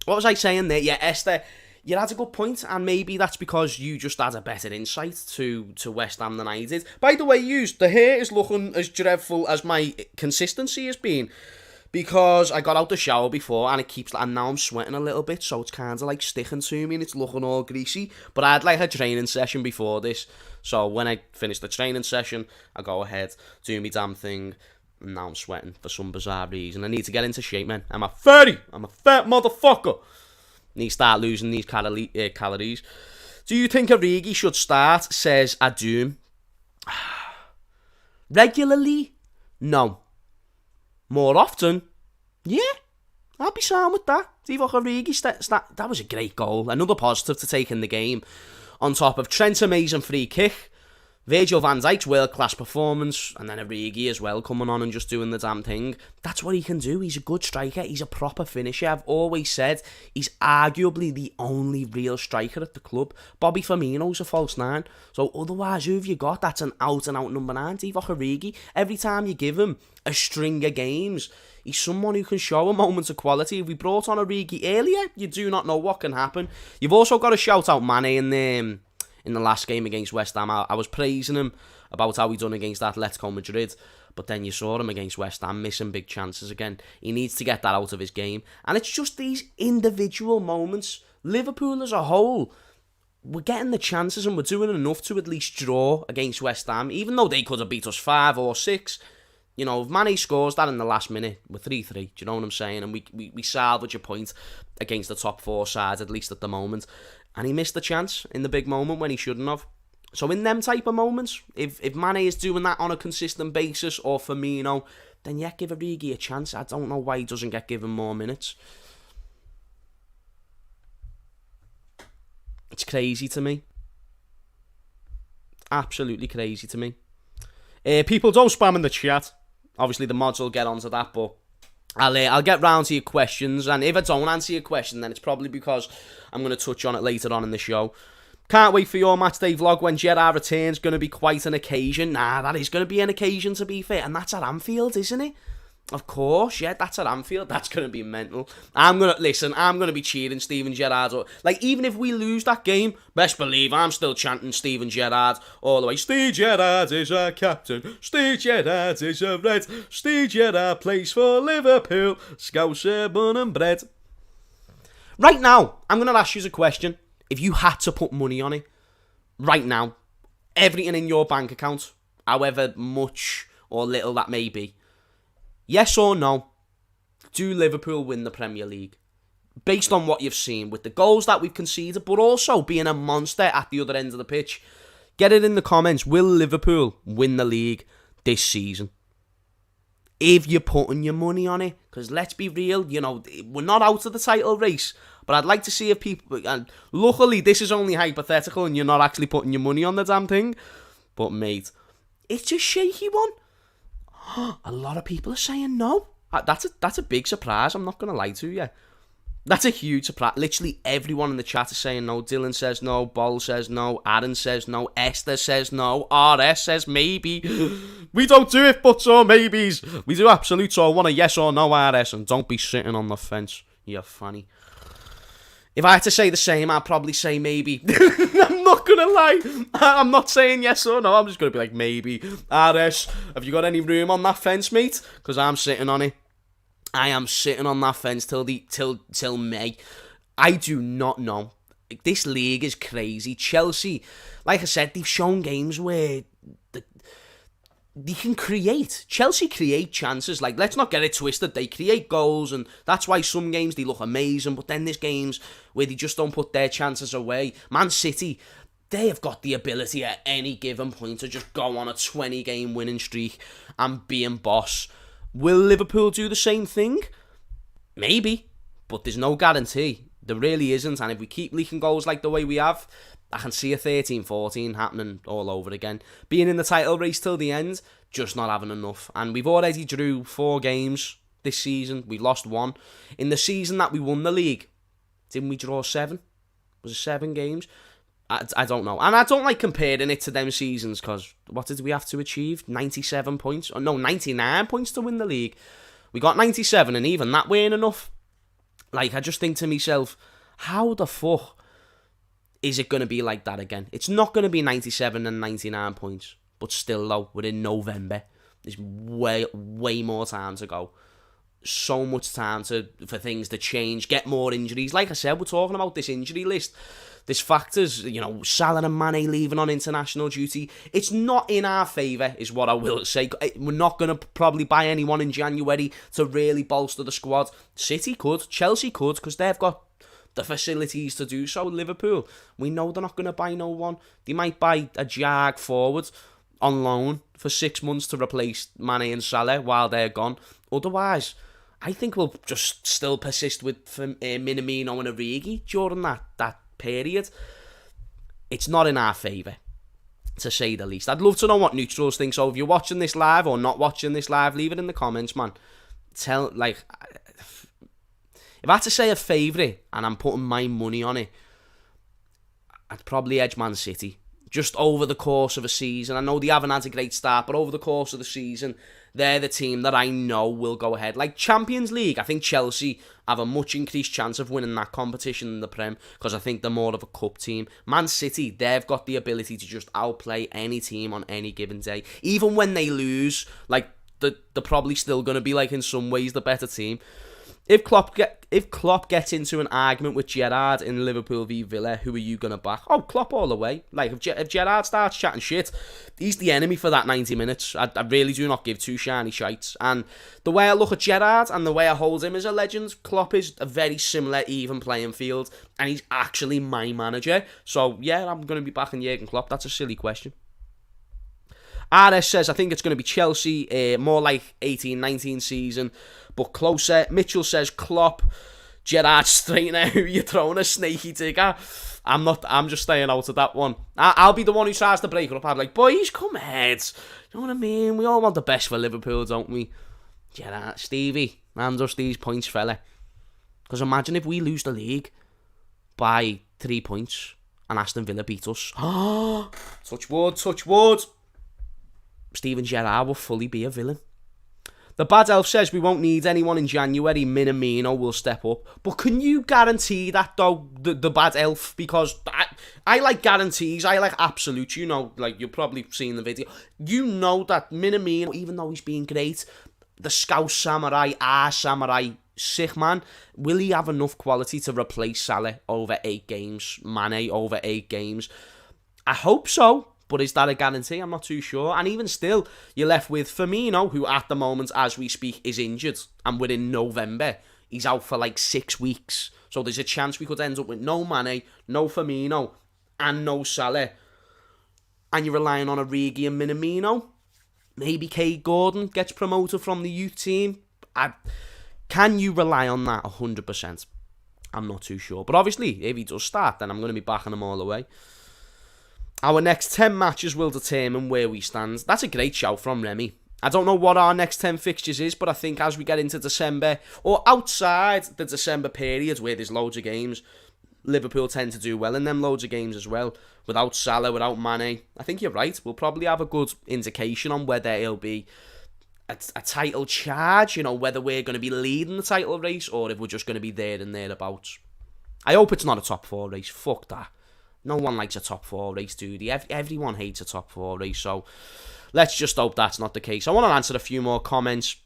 What was I saying there? Yeah, Esther, you had a good point, and maybe that's because you just had a better insight to West Ham than I did. By the way, the hair is looking as dreadful as my consistency has been, because I got out the shower before and now I'm sweating a little bit, so it's kind of like sticking to me and it's looking all greasy. But I had like a training session before this, so when I finish the training session, I go ahead, do me damn thing, and now I'm sweating for some bizarre reason. I need to get into shape, man. I'm a fat motherfucker. Need to start losing these calories. Do you think Origi should start? Says Adum. Regularly? No. More often? Yeah, I'll be sound with that. Divock Origi, that was a great goal. Another positive to take in the game. On top of Trent's amazing free kick, Virgil van Dijk's world-class performance, and then Origi as well coming on and just doing the damn thing. That's what he can do. He's a good striker. He's a proper finisher. I've always said he's arguably the only real striker at the club. Bobby Firmino's a false 9. So otherwise, who have you got that's an out-and-out number 9? Divock Origi. Every time you give him a string of games, he's someone who can show a moment of quality. If we brought on Origi earlier, you do not know what can happen. You've also got to shout out Mane in the last game against West Ham. I was praising him about how he done against Atletico Madrid, but then you saw him against West Ham missing big chances again. He needs to get that out of his game, and it's just these individual moments. Liverpool as a whole, we're getting the chances and we're doing enough to at least draw against West Ham, even though they could have beat us 5 or 6. You know, if Mane scores that in the last minute, we're 3-3, do you know what I'm saying? And we salvage a point against the top 4 sides, at least at the moment. And he missed the chance in the big moment when he shouldn't have. So in them type of moments, if Mane is doing that on a consistent basis, or Firmino, then yeah, give Origi a chance. I don't know why he doesn't get given more minutes. It's crazy to me. Absolutely crazy to me. People, don't spam in the chat. Obviously, the mods will get onto that, but I'll get round to your questions, and if I don't answer your question, then it's probably because I'm going to touch on it later on in the show. Can't wait for your matchday vlog when Gerrard returns. Going to be quite an occasion. Nah, that is going to be an occasion, to be fair, and that's at Anfield, isn't it? Of course, yeah, that's at Anfield. That's going to be mental. I'm going to be cheering Steven Gerrard. Like, even if we lose that game, best believe I'm still chanting Steven Gerrard all the way. Steve Gerrard is our captain. Steve Gerrard is a Red. Steve Gerrard plays for Liverpool. Scouser, born and bred. Right now, I'm going to ask you a question. If you had to put money on it, right now, everything in your bank account, however much or little that may be, yes or no, do Liverpool win the Premier League? Based on what you've seen with the goals that we've conceded, but also being a monster at the other end of the pitch. Get it in the comments. Will Liverpool win the league this season? If you're putting your money on it. Because let's be real, we're not out of the title race. But I'd like to see if people... And luckily, this is only hypothetical and you're not actually putting your money on the damn thing. But mate, it's a shaky one. A lot of people are saying no. That's a big surprise, I'm not going to lie to you. That's a huge surprise. Literally everyone in the chat is saying no. Dylan says no, Bol says no, Aaron says no, Esther says no, RS says maybe. We don't do if buts or maybes. We do absolutes or want a yes or no, RS, and don't be sitting on the fence. You're funny. If I had to say the same, I'd probably say maybe. I'm not going to lie. I'm not saying yes or no. I'm just going to be like, maybe. RS, have you got any room on that fence, mate? Because I'm sitting on it. I am sitting on that fence till May. I do not know. This league is crazy. Chelsea, like I said, they've shown games where they can create. Chelsea create chances. Like, let's not get it twisted. They create goals, and that's why some games they look amazing. But then there's games where they just don't put their chances away. Man City, they have got the ability at any given point to just go on a 20-game winning streak and being boss. Will Liverpool do the same thing? Maybe, but there's no guarantee. There really isn't. And if we keep leaking goals like the way we have, I can see a 13-14 happening all over again. Being in the title race till the end, just not having enough. And we've already drew 4 games this season. We lost 1. In the season that we won the league, didn't we draw 7? Was it 7 games? I don't know. And I don't like comparing it to them seasons, because what did we have to achieve? 97 points? Oh, no, 99 points to win the league. We got 97, and even that weren't enough. Like, I just think to myself, how the fuck is it going to be like that again? It's not going to be 97 and 99 points. But still, though, we're in November. There's way more time to go. So much time for things to change, get more injuries. Like I said, we're talking about this injury list. There's factors, Salah and Mane leaving on international duty. It's not in our favour, is what I will say. We're not going to probably buy anyone in January to really bolster the squad. City could, Chelsea could, because they've got the facilities to do so. Liverpool, we know they're not going to buy no one. They might buy a Jag forward on loan for 6 months to replace Mane and Salah while they're gone. Otherwise, I think we'll just still persist with Minamino and Origi during that period. It's not in our favour, to say the least. I'd love to know what neutrals think. So if you're watching this live or not watching this live, leave it in the comments, man. If I had to say a favourite and I'm putting my money on it, I'd probably edge Man City. Just over the course of a season. I know they haven't had a great start, but over the course of the season, they're the team that I know will go ahead. Like Champions League, I think Chelsea have a much increased chance of winning that competition in the Prem, because I think they're more of a cup team. Man City, they've got the ability to just outplay any team on any given day. Even when they lose, like they're probably still going to be, like, in some ways the better team. If Klopp gets into an argument with Gerrard in Liverpool v Villa, who are you going to back? Oh, Klopp all the way. Like, if Gerrard starts chatting shit, he's the enemy for that 90 minutes. I really do not give two shiny shites. And the way I look at Gerrard and the way I hold him as a legend, Klopp is a very similar, even playing field. And he's actually my manager. So, yeah, I'm going to be backing Jurgen Klopp. That's a silly question. RS says, I think it's going to be Chelsea, more like 18-19 season, but closer. Mitchell says, Klopp, Gerrard straightener, who you throwing a snaky digger. I'm just staying out of that one. I'll be the one who tries to break it up. I'm like, boys, come ahead. You know what I mean? We all want the best for Liverpool, don't we? Gerrard, Stevie, hand us these points, fella. Because imagine if we lose the league by 3 points and Aston Villa beat us. Touch wood, touch wood. Steven Gerrard will fully be a villain. The Bad Elf says we won't need anyone in January. Minamino will step up. But can you guarantee that, though, the Bad Elf? Because I like guarantees. I like absolutes. You know, like, you've probably seen the video. You know that Minamino, even though he's been great, the Scouse Samurai, our Samurai, sick man, will he have enough quality to replace Salah over 8 games? Mane over 8 games? I hope so. But is that a guarantee? I'm not too sure. And even still, you're left with Firmino, who at the moment, as we speak, is injured. And we're in November. He's out for like 6 weeks. So there's a chance we could end up with no Mane, no Firmino, and no Salah. And you're relying on Origi and Minamino. Maybe Kate Gordon gets promoted from the youth team. Can you rely on that 100%? I'm not too sure. But obviously, if he does start, then I'm going to be backing him all the way. Our next 10 matches will determine where we stand. That's a great shout from Remy. I don't know what our next 10 fixtures is, but I think as we get into December, or outside the December period where there's loads of games, Liverpool tend to do well in them loads of games as well. Without Salah, without Mane. I think you're right. We'll probably have a good indication on whether it'll be a title charge, you know, whether we're going to be leading the title race or if we're just going to be there and thereabouts. I hope it's not a top 4 race. Fuck that. No one likes a top 4 race, dude. Everyone hates a top 4 race, so let's just hope that's not the case. I want to answer a few more comments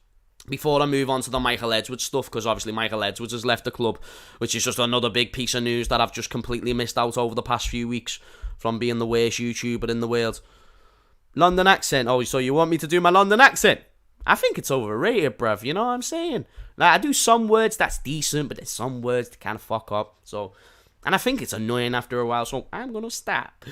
before I move on to the Michael Edwards stuff, because obviously Michael Edwards has left the club, which is just another big piece of news that I've just completely missed out over the past few weeks from being the worst YouTuber in the world. London accent. Oh, so you want me to do my London accent? I think it's overrated, bruv. You know what I'm saying? Like, I do some words that's decent, but there's some words that kind of fuck up, so... And I think it's annoying after a while, so I'm going to stop.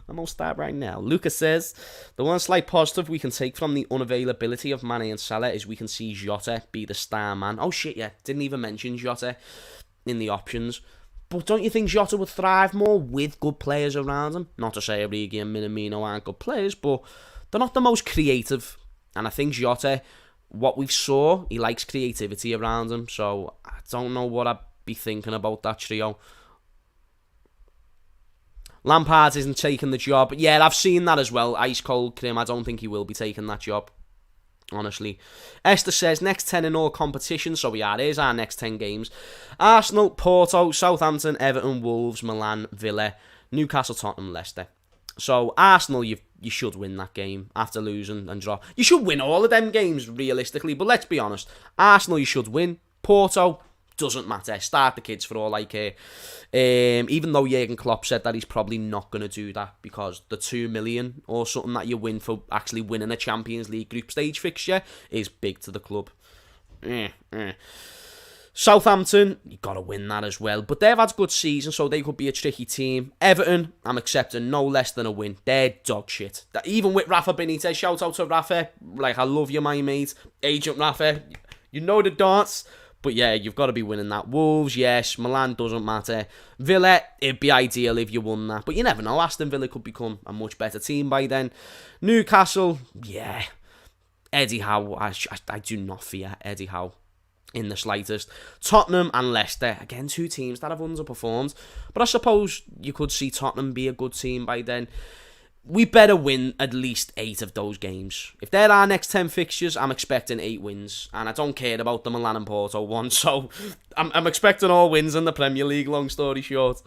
I'm going to stop right now. Lucas says, the one slight positive we can take from the unavailability of Mane and Salah is we can see Jota be the star man. Oh shit, yeah. Didn't even mention Jota in the options. But don't you think Jota would thrive more with good players around him? Not to say Origi and Minamino aren't good players, but they're not the most creative. And I think Jota, what we've saw, he likes creativity around him. So I don't know what I'd be thinking about that trio. Lampard isn't taking the job. Yeah, I've seen that as well. Ice cold Krim. I don't think he will be taking that job, honestly. Esther says, next 10 in all competitions. So here's our next 10 games. Arsenal, Porto, Southampton, Everton, Wolves, Milan, Villa, Newcastle, Tottenham, Leicester. So Arsenal, you should win that game after losing and draw. You should win all of them games, realistically. But let's be honest. Arsenal, you should win. Porto, doesn't matter. Start the kids for all I care. Even though Jurgen Klopp said that he's probably not going to do that because the 2 million or something that you win for actually winning a Champions League group stage fixture is big to the club. Southampton, you got to win that as well. But they've had a good season, so they could be a tricky team. Everton, I'm accepting no less than a win. They're dog shit. Even with Rafa Benitez, shout out to Rafa. Like, I love you, my mate. Agent Rafa, you know the dance. But yeah, you've got to be winning that. Wolves, yes. Milan doesn't matter. Villa, it'd be ideal if you won that. But you never know. Aston Villa could become a much better team by then. Newcastle, yeah. Eddie Howe, I do not fear Eddie Howe in the slightest. Tottenham and Leicester, again, 2 teams that have underperformed. But I suppose you could see Tottenham be a good team by then. We better win at least 8 of those games. If they're our next 10 fixtures, I'm expecting 8 wins. And I don't care about the Milan and Porto one. So I'm expecting all wins in the Premier League, long story short.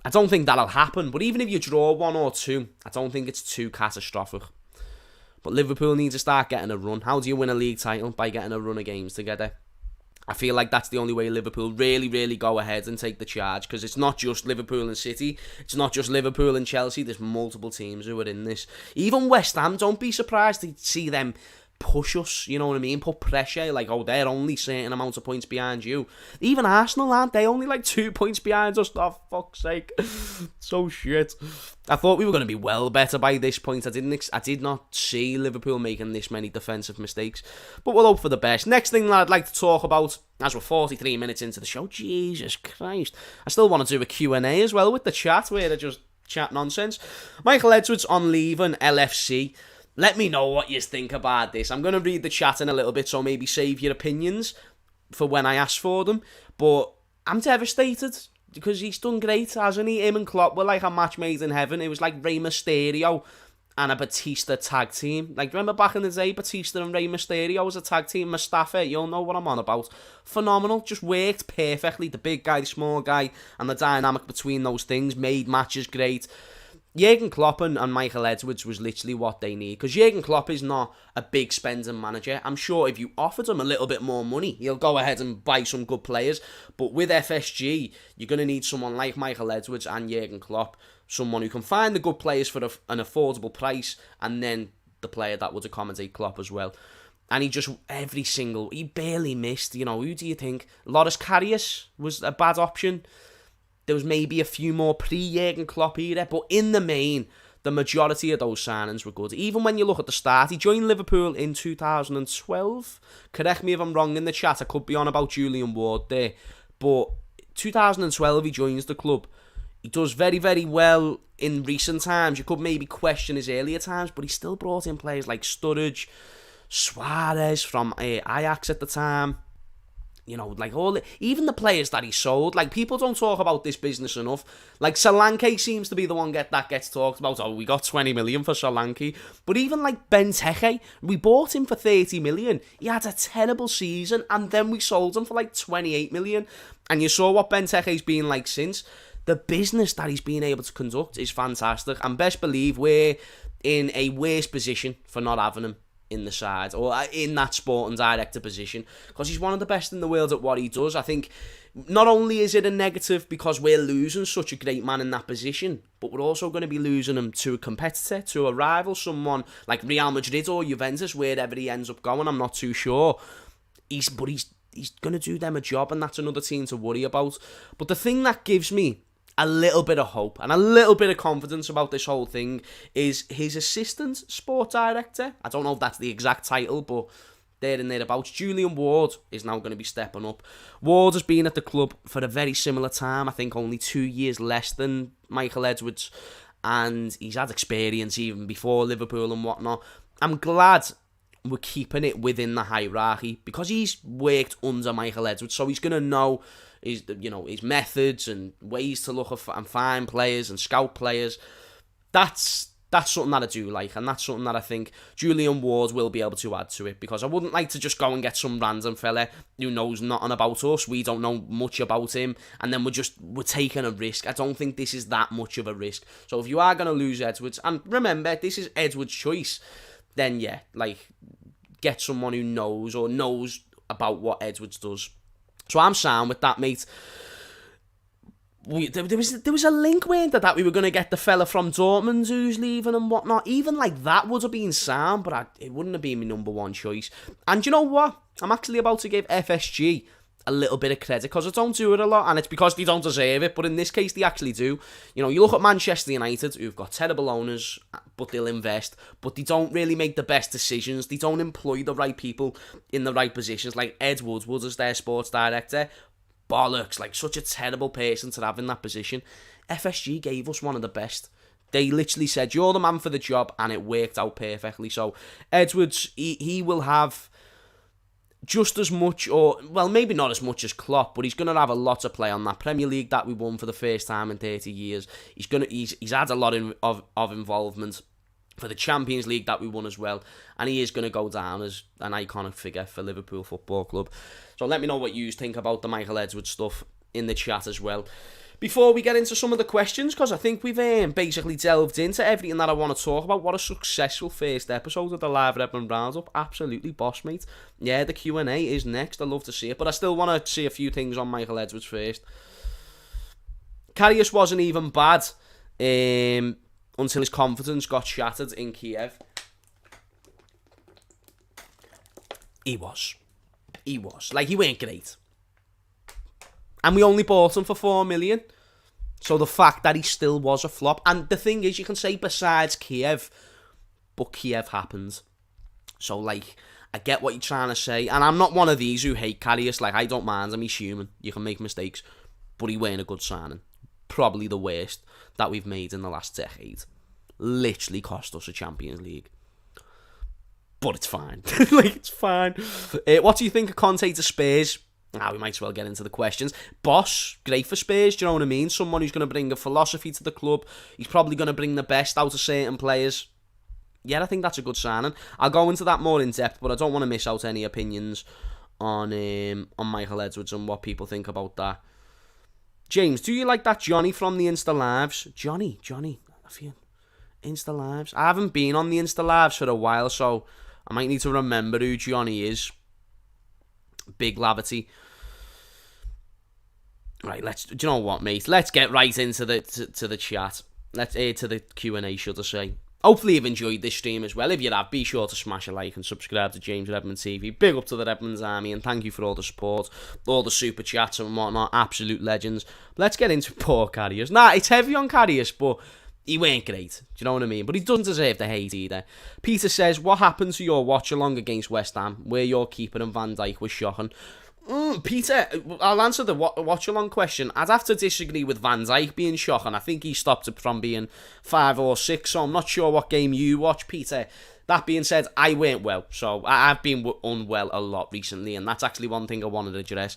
I don't think that'll happen. But even if you draw 1 or 2, I don't think it's too catastrophic. But Liverpool needs to start getting a run. How do you win a league title? By getting a run of games together. I feel like that's the only way Liverpool really go ahead and take the charge, because it's not just Liverpool and City, it's not just Liverpool and Chelsea, there's multiple teams who are in this. Even West Ham, don't be surprised to see them push us, you know what I mean, put pressure, like, oh, they're only certain amounts of points behind you. Even Arsenal, aren't they only like 2 points behind us? Oh, fuck's sake. So shit. I thought we were going to be well better by this point. I did not see Liverpool making this many defensive mistakes, but we'll hope for the best. Next thing that I'd like to talk about, as we're 43 minutes into the show, Jesus Christ, I still want to do a Q&A as well with the chat, where they just chat nonsense. Michael Edwards on leaving LFC. Let me know what you think about this. I'm going to read the chat in a little bit, so maybe save your opinions for when I ask for them. But I'm devastated, because he's done great, hasn't he? Him and Klopp were like a match made in heaven. It was like Rey Mysterio and a Batista tag team. Like, remember back in the day, Batista and Rey Mysterio was a tag team? Mustafa, you'll know what I'm on about. Phenomenal, just worked perfectly. The big guy, the small guy, and the dynamic between those things made matches great. Jurgen Klopp and Michael Edwards was literally what they need, because Jurgen Klopp is not a big spending manager. I'm sure if you offered him a little bit more money, he'll go ahead and buy some good players. But with FSG, you're going to need someone like Michael Edwards and Jurgen Klopp, someone who can find the good players for an affordable price, and then the player that would accommodate Klopp as well. And he barely missed. Who do you think? Loris Karius was a bad option. There was maybe a few more pre-Jurgen Klopp era, but in the main, the majority of those signings were good. Even when you look at the start, he joined Liverpool in 2012. Correct me if I'm wrong in the chat, I could be on about Julian Ward there. But 2012, he joins the club. He does very, very well in recent times. You could maybe question his earlier times, but he still brought in players like Sturridge, Suarez from Ajax at the time. Even the players that he sold. Like, people don't talk about this business enough. Like, Solanke seems to be the one that gets talked about. Oh, we got 20 million for Solanke. But even like Benteke, we bought him for 30 million. He had a terrible season, and then we sold him for like 28 million. And you saw what Benteke's been like since. The business that he's been able to conduct is fantastic. And best believe we're in a worse position for not having him in the side, or in that sporting director position, because he's one of the best in the world at what he does. I think not only is it a negative because we're losing such a great man in that position, but we're also going to be losing him to a competitor, to a rival, someone like Real Madrid or Juventus, wherever he ends up going. I'm not too sure. He's going to do them a job, and that's another team to worry about. But the thing that gives me a little bit of hope and a little bit of confidence about this whole thing is his assistant sport director. I don't know if that's the exact title, but there and thereabouts. Julian Ward is now going to be stepping up. Ward has been at the club for a very similar time, I think only 2 years less than Michael Edwards, and he's had experience even before Liverpool and whatnot. I'm glad we're keeping it within the hierarchy, because he's worked under Michael Edwards, so he's going to know his methods and ways to look at and find players and scout players. That's something that I do like, and that's something that I think Julian Ward will be able to add to it, because I wouldn't like to just go and get some random fella who knows nothing about us. We don't know much about him, and then we're taking a risk. I don't think this is that much of a risk. So if you are going to lose Edwards, and remember, this is Edwards' choice, then yeah, get someone who knows about what Edwards does. So I'm sound with that, mate. There was a link, weren't there, that we were going to get the fella from Dortmund who's leaving and whatnot. Even like that would have been sound, but it wouldn't have been my number one choice. And you know what? I'm actually about to give FSG a little bit of credit, because I don't do it a lot, and it's because they don't deserve it, but in this case they actually do. You look at Manchester United, who've got terrible owners, but they'll invest, but they don't really make the best decisions. They don't employ the right people in the right positions. Like Ed Woodward as their sports director, bollocks, like such a terrible person to have in that position. FSG gave us one of the best. They literally said, you're the man for the job, and it worked out perfectly. So Edwards, he will have just as much, or well, maybe not as much as Klopp, but he's going to have a lot to play on that Premier League that we won for the first time in 30 years. He's had a lot of involvement for the Champions League that we won as well, and he is going to go down as an iconic figure for Liverpool Football Club. So let me know what you think about the Michael Edwards stuff in the chat as well. Before we get into some of the questions, because I think we've basically delved into everything that I want to talk about. What a successful first episode of the live Redmond Roundup. Absolutely boss, mate. Yeah, the Q&A is next. I'd love to see it, but I still want to see a few things on Michael Edwards first. Karius wasn't even bad until his confidence got shattered in Kiev. He was. Like, he weren't great. And we only bought him for 4 million. So the fact that he still was a flop. And the thing is, you can say besides Kiev, but Kiev happens. So, like, I get what you're trying to say. And I'm not one of these who hate Karius. Like, I don't mind him. He's human. You can make mistakes. But he weren't a good signing. Probably the worst that we've made in the last decade. Literally cost us a Champions League. But it's fine. It's fine. What do you think of Conte to Spurs? We might as well get into the questions. Boss, great for Spurs, do you know what I mean? Someone who's going to bring a philosophy to the club. He's probably going to bring the best out of certain players. yeah, I think that's a good signing. I'll go into that more in depth, but I don't want to miss out any opinions on Michael Edwards and what people think about that. James, do you like that Johnny from the Insta Lives? Johnny, I feel Insta Lives. I haven't been on the Insta Lives for a while, so I might need to remember who Johnny is. Big Lavity. Right, do you know what, mate? Let's get right into the to the chat. Let's to the Q&A, should I say. Hopefully you've enjoyed this stream as well. If you have, be sure to smash a like and subscribe to James Redmond TV. Big up to the Redmonds Army, and thank you for all the support, all the super chats and whatnot. Absolute legends. Let's get into poor Karius. Nah, it's heavy on Karius, but he weren't great. Do you know what I mean? But he doesn't deserve the hate either. Peter says, what happened to your watch-along against West Ham, where your keeper and Van Dijk was shocking? Peter, I'll answer the watch-along question. I'd have to disagree with Van Dijk being shocking. I think he stopped it from being 5 or 6, so I'm not sure what game you watch, Peter. That being said, I weren't well, so I've been unwell a lot recently, and that's actually one thing I wanted to address.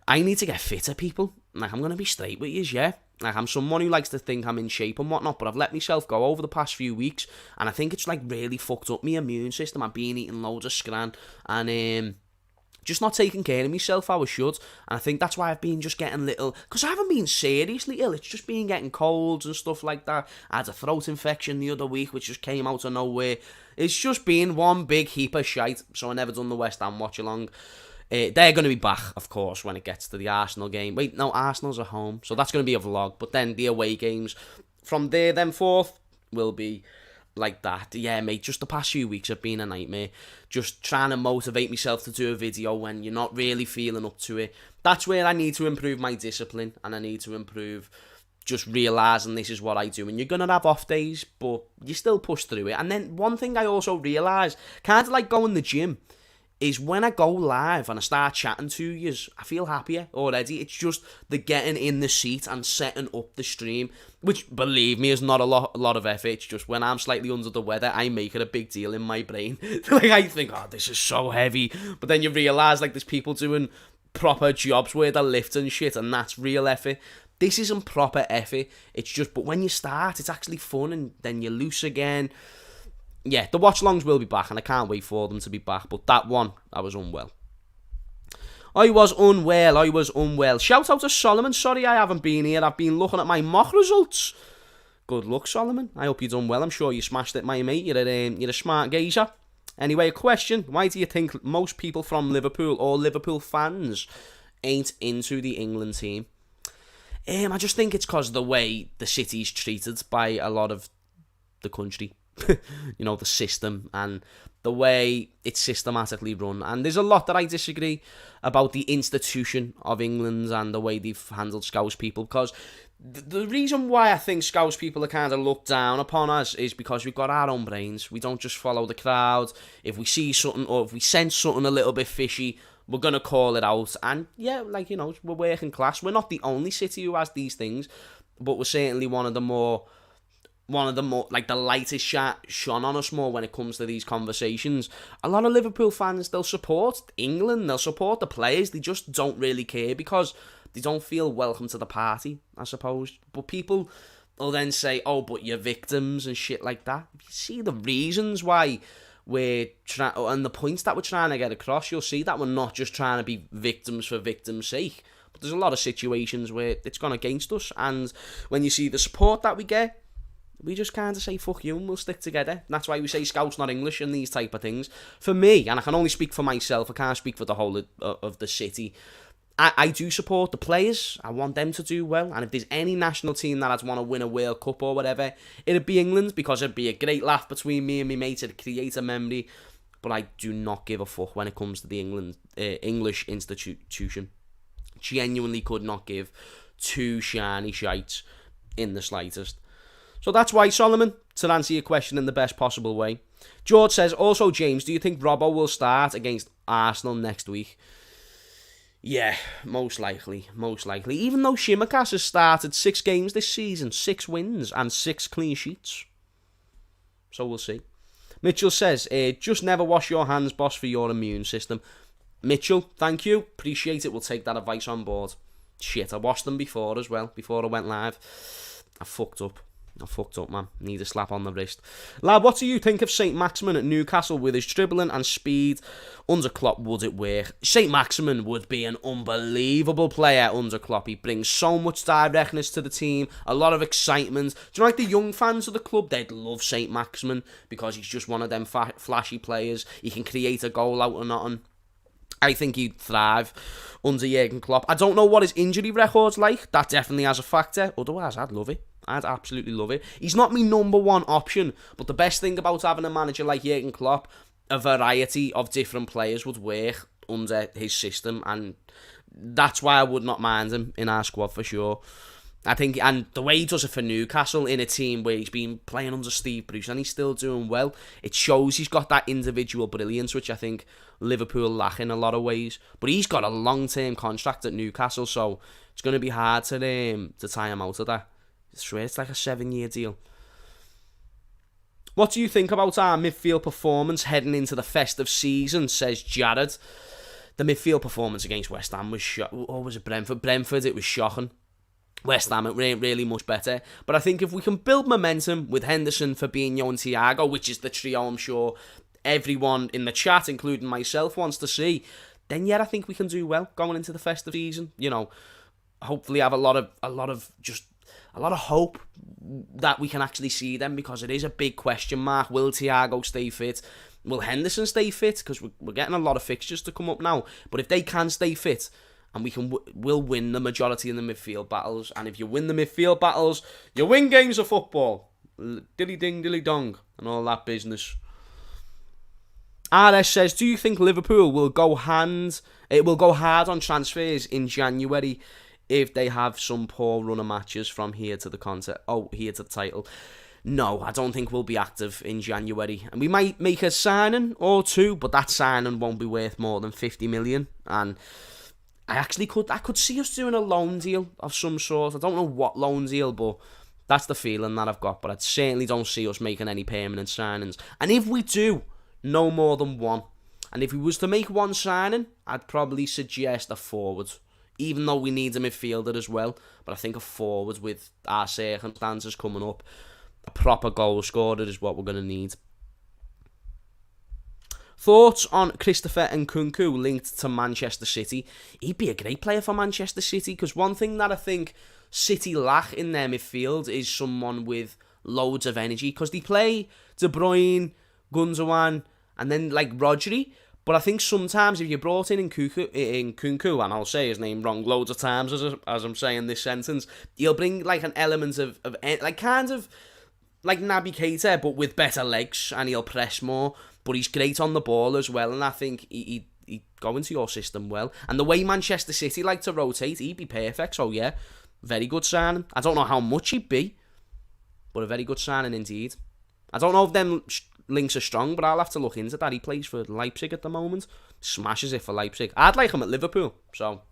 I need to get fitter, people. Like, I'm going to be straight with you, yeah? Like, I'm someone who likes to think I'm in shape and whatnot, but I've let myself go over the past few weeks, and I think it's, like, really fucked up my immune system. I've been eating loads of scran, and, just not taking care of myself how I should, and I think that's why I've been just getting little, because I haven't been seriously ill, it's just been getting colds and stuff like that. I had a throat infection the other week, which just came out of nowhere. It's just been one big heap of shite, so I never done the West Ham watch-along. They're going to be back, of course, when it gets to the Arsenal game. Wait, no, Arsenal's at home, so that's going to be a vlog, but then the away games, from there then forth, will be like that. Yeah, mate, just the past few weeks have been a nightmare. Just trying to motivate myself to do a video when you're not really feeling up to it. That's where I need to improve my discipline, and I need to improve just realising this is what I do. And you're going to have off days, but you still push through it. And then one thing I also realised, kind of like going to the gym, is when I go live and I start chatting to you, I feel happier already. It's just the getting in the seat and setting up the stream, which, believe me, is not a lot of effort. It's just when I'm slightly under the weather, I make it a big deal in my brain. Like, I think, oh, this is so heavy. But then you realise, like, there's people doing proper jobs where they're lifting shit, and that's real effort. This isn't proper effort. It's just, but when you start, it's actually fun, and then you're loose again. Yeah, the watch-alongs will be back, and I can't wait for them to be back. But that one, I was unwell. I was unwell. Shout out to Solomon. Sorry I haven't been here. I've been looking at my mock results. Good luck, Solomon. I hope you've done well. I'm sure you smashed it, my mate. You're a smart geezer. Anyway, a question. Why do you think most people from Liverpool, or Liverpool fans, ain't into the England team? I just think it's because of the way the city's treated by a lot of the country. You know, the system and the way it's systematically run. And there's a lot that I disagree about the institution of England and the way they've handled Scouse people, because the reason why I think Scouse people are kind of looked down upon us is because we've got our own brains. We don't just follow the crowd. If we see something, or if we sense something a little bit fishy, we're going to call it out. And yeah, like, you know, we're working class. We're not the only city who has these things, but we're certainly one of the more, like, the lightest shone on us more when it comes to these conversations. A lot of Liverpool fans, they'll support England, they'll support the players, they just don't really care because they don't feel welcome to the party, I suppose. But people will then say, oh, but you're victims and shit like that. If you see the reasons why we're trying, and the points that we're trying to get across, you'll see that we're not just trying to be victims for victims' sake. But there's a lot of situations where it's gone against us, and when you see the support that we get, we just kind of say, fuck you, and we'll stick together. And that's why we say Scout's not English and these type of things. For me, and I can only speak for myself, I can't speak for the whole of the city, I do support the players. I want them to do well. And if there's any national team that I'd want to win a World Cup or whatever, it'd be England, because it'd be a great laugh between me and my mates. It'd create a memory. But I do not give a fuck when it comes to the English institution. Genuinely could not give two shiny shites in the slightest. So that's why, Solomon, to answer your question in the best possible way. George says, also, James, do you think Robbo will start against Arsenal next week? Yeah, most likely. Even though Shimaka's has started 6 games this season, 6 wins and 6 clean sheets. So we'll see. Mitchell says, just never wash your hands, boss, for your immune system. Mitchell, thank you. Appreciate it. We'll take that advice on board. Shit, I washed them before as well, before I went live. I fucked up. I fucked up, man. Need a slap on the wrist. Lad, what do you think of St. Maximin at Newcastle with his dribbling and speed? Under Klopp, would it work? St. Maximin would be an unbelievable player under Klopp. He brings so much directness to the team, a lot of excitement. Do you know, like the young fans of the club, they'd love St. Maximin because he's just one of them flashy players. He can create a goal out of nothing. I think he'd thrive under Jurgen Klopp. I don't know what his injury record's like. That definitely has a factor. Otherwise, I'd love it. I'd absolutely love it. He's not my number one option, but the best thing about having a manager like Jurgen Klopp, a variety of different players would work under his system, and that's why I would not mind him in our squad for sure. I think, and the way he does it for Newcastle in a team where he's been playing under Steve Bruce and he's still doing well, it shows he's got that individual brilliance, which I think Liverpool lack in a lot of ways. But he's got a long-term contract at Newcastle, so it's going to be hard to tie him out of that. I swear it's like a 7-year deal. What do you think about our midfield performance heading into the festive season, says Jared. The midfield performance against West Ham was was it Brentford? Brentford, it was shocking. West Ham, it ain't really much better. But I think if we can build momentum with Henderson, Fabinho and Thiago, which is the trio I'm sure everyone in the chat, including myself, wants to see, then yeah, I think we can do well going into the festive season. You know, hopefully have a lot of hope that we can actually see them, because it is a big question mark. Will Thiago stay fit? Will Henderson stay fit? Because we're getting a lot of fixtures to come up now. But if they can stay fit, and we'll win the majority in the midfield battles. And if you win the midfield battles, you win games of football. Dilly ding, dilly dong, and all that business. RS says, do you think Liverpool will go hard on transfers in January if they have some poor run of matches from here to the title? No, I don't think we'll be active in January. And we might make a signing or two, but that signing won't be worth more than 50 million. And I could see us doing a loan deal of some sort. I don't know what loan deal, but that's the feeling that I've got. But I certainly don't see us making any permanent signings. And if we do, no more than one. And if we was to make one signing, I'd probably suggest a forward. Even though we need a midfielder as well. But I think a forward with our circumstances coming up, a proper goal scorer is what we're going to need. Thoughts on Christopher Nkunku linked to Manchester City? He'd be a great player for Manchester City, because one thing that I think City lack in their midfield is someone with loads of energy, because they play De Bruyne, Gundogan, and then like Rodri. But I think sometimes if you brought in Nkunku, and I'll say his name wrong loads of times as I'm saying this sentence, he'll bring like an element of like kind of like Naby Keita, but with better legs, and he'll press more. But he's great on the ball as well, and I think he'd go into your system well. And the way Manchester City like to rotate, he'd be perfect. So yeah, very good signing. I don't know how much he'd be, but a very good signing indeed. I don't know if them links are strong, but I'll have to look into that. He plays for Leipzig at the moment. Smashes it for Leipzig. I'd like him at Liverpool, so...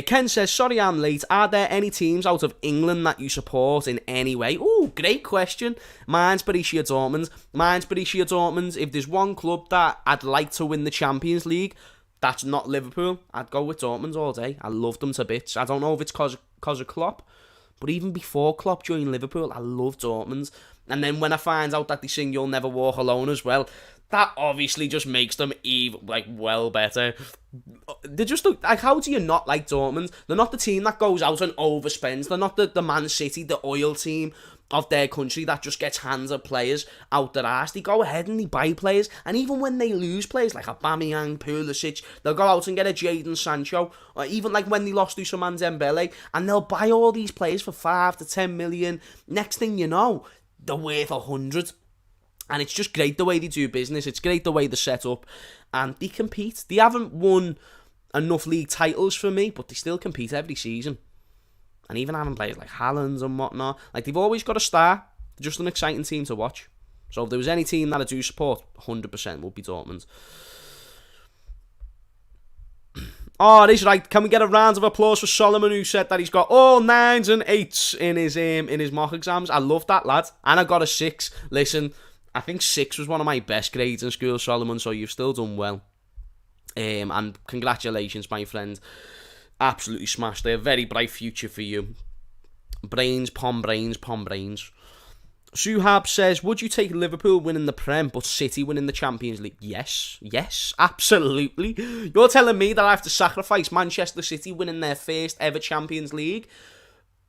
Ken says, sorry I'm late. Are there any teams out of England that you support in any way? Oh, great question. Mine's Borussia Dortmund. If there's one club that I'd like to win the Champions League, that's not Liverpool. I'd go with Dortmund all day. I love them to bits. I don't know if it's because of Klopp, but even before Klopp joined Liverpool, I love Dortmund. And then when I find out that they sing You'll Never Walk Alone as well, that obviously just makes them even, well better. They're just, how do you not like Dortmund? They're not the team that goes out and overspends. They're not the Man City, the oil team of their country that just gets hands of players out their arse. They go ahead and they buy players. And even when they lose players like Aubameyang, Pulisic, they'll go out and get a Jadon Sancho. Or even like when they lost Ousmane Dembele. And they'll buy all these players for 5 to 10 million. Next thing you know, they're worth 100. And it's just great the way they do business. It's great the way they're set up. And they compete. They haven't won enough league titles for me, but they still compete every season. And even having players like Haaland and whatnot, like they've always got a star. They're just an exciting team to watch. So if there was any team that I do support, 100% would be Dortmund. Oh, it is right. Can we get a round of applause for Solomon, who said that he's got all 9s and 8s in his mock exams? I love that, lad. And I got a 6. Listen, I think 6 was one of my best grades in school, Solomon, so you've still done well. And congratulations, my friend. Absolutely smashed it. A very bright future for you. Brains, pom brains. Suhab says, would you take Liverpool winning the Prem but City winning the Champions League? Yes, absolutely. You're telling me that I have to sacrifice Manchester City winning their first ever Champions League?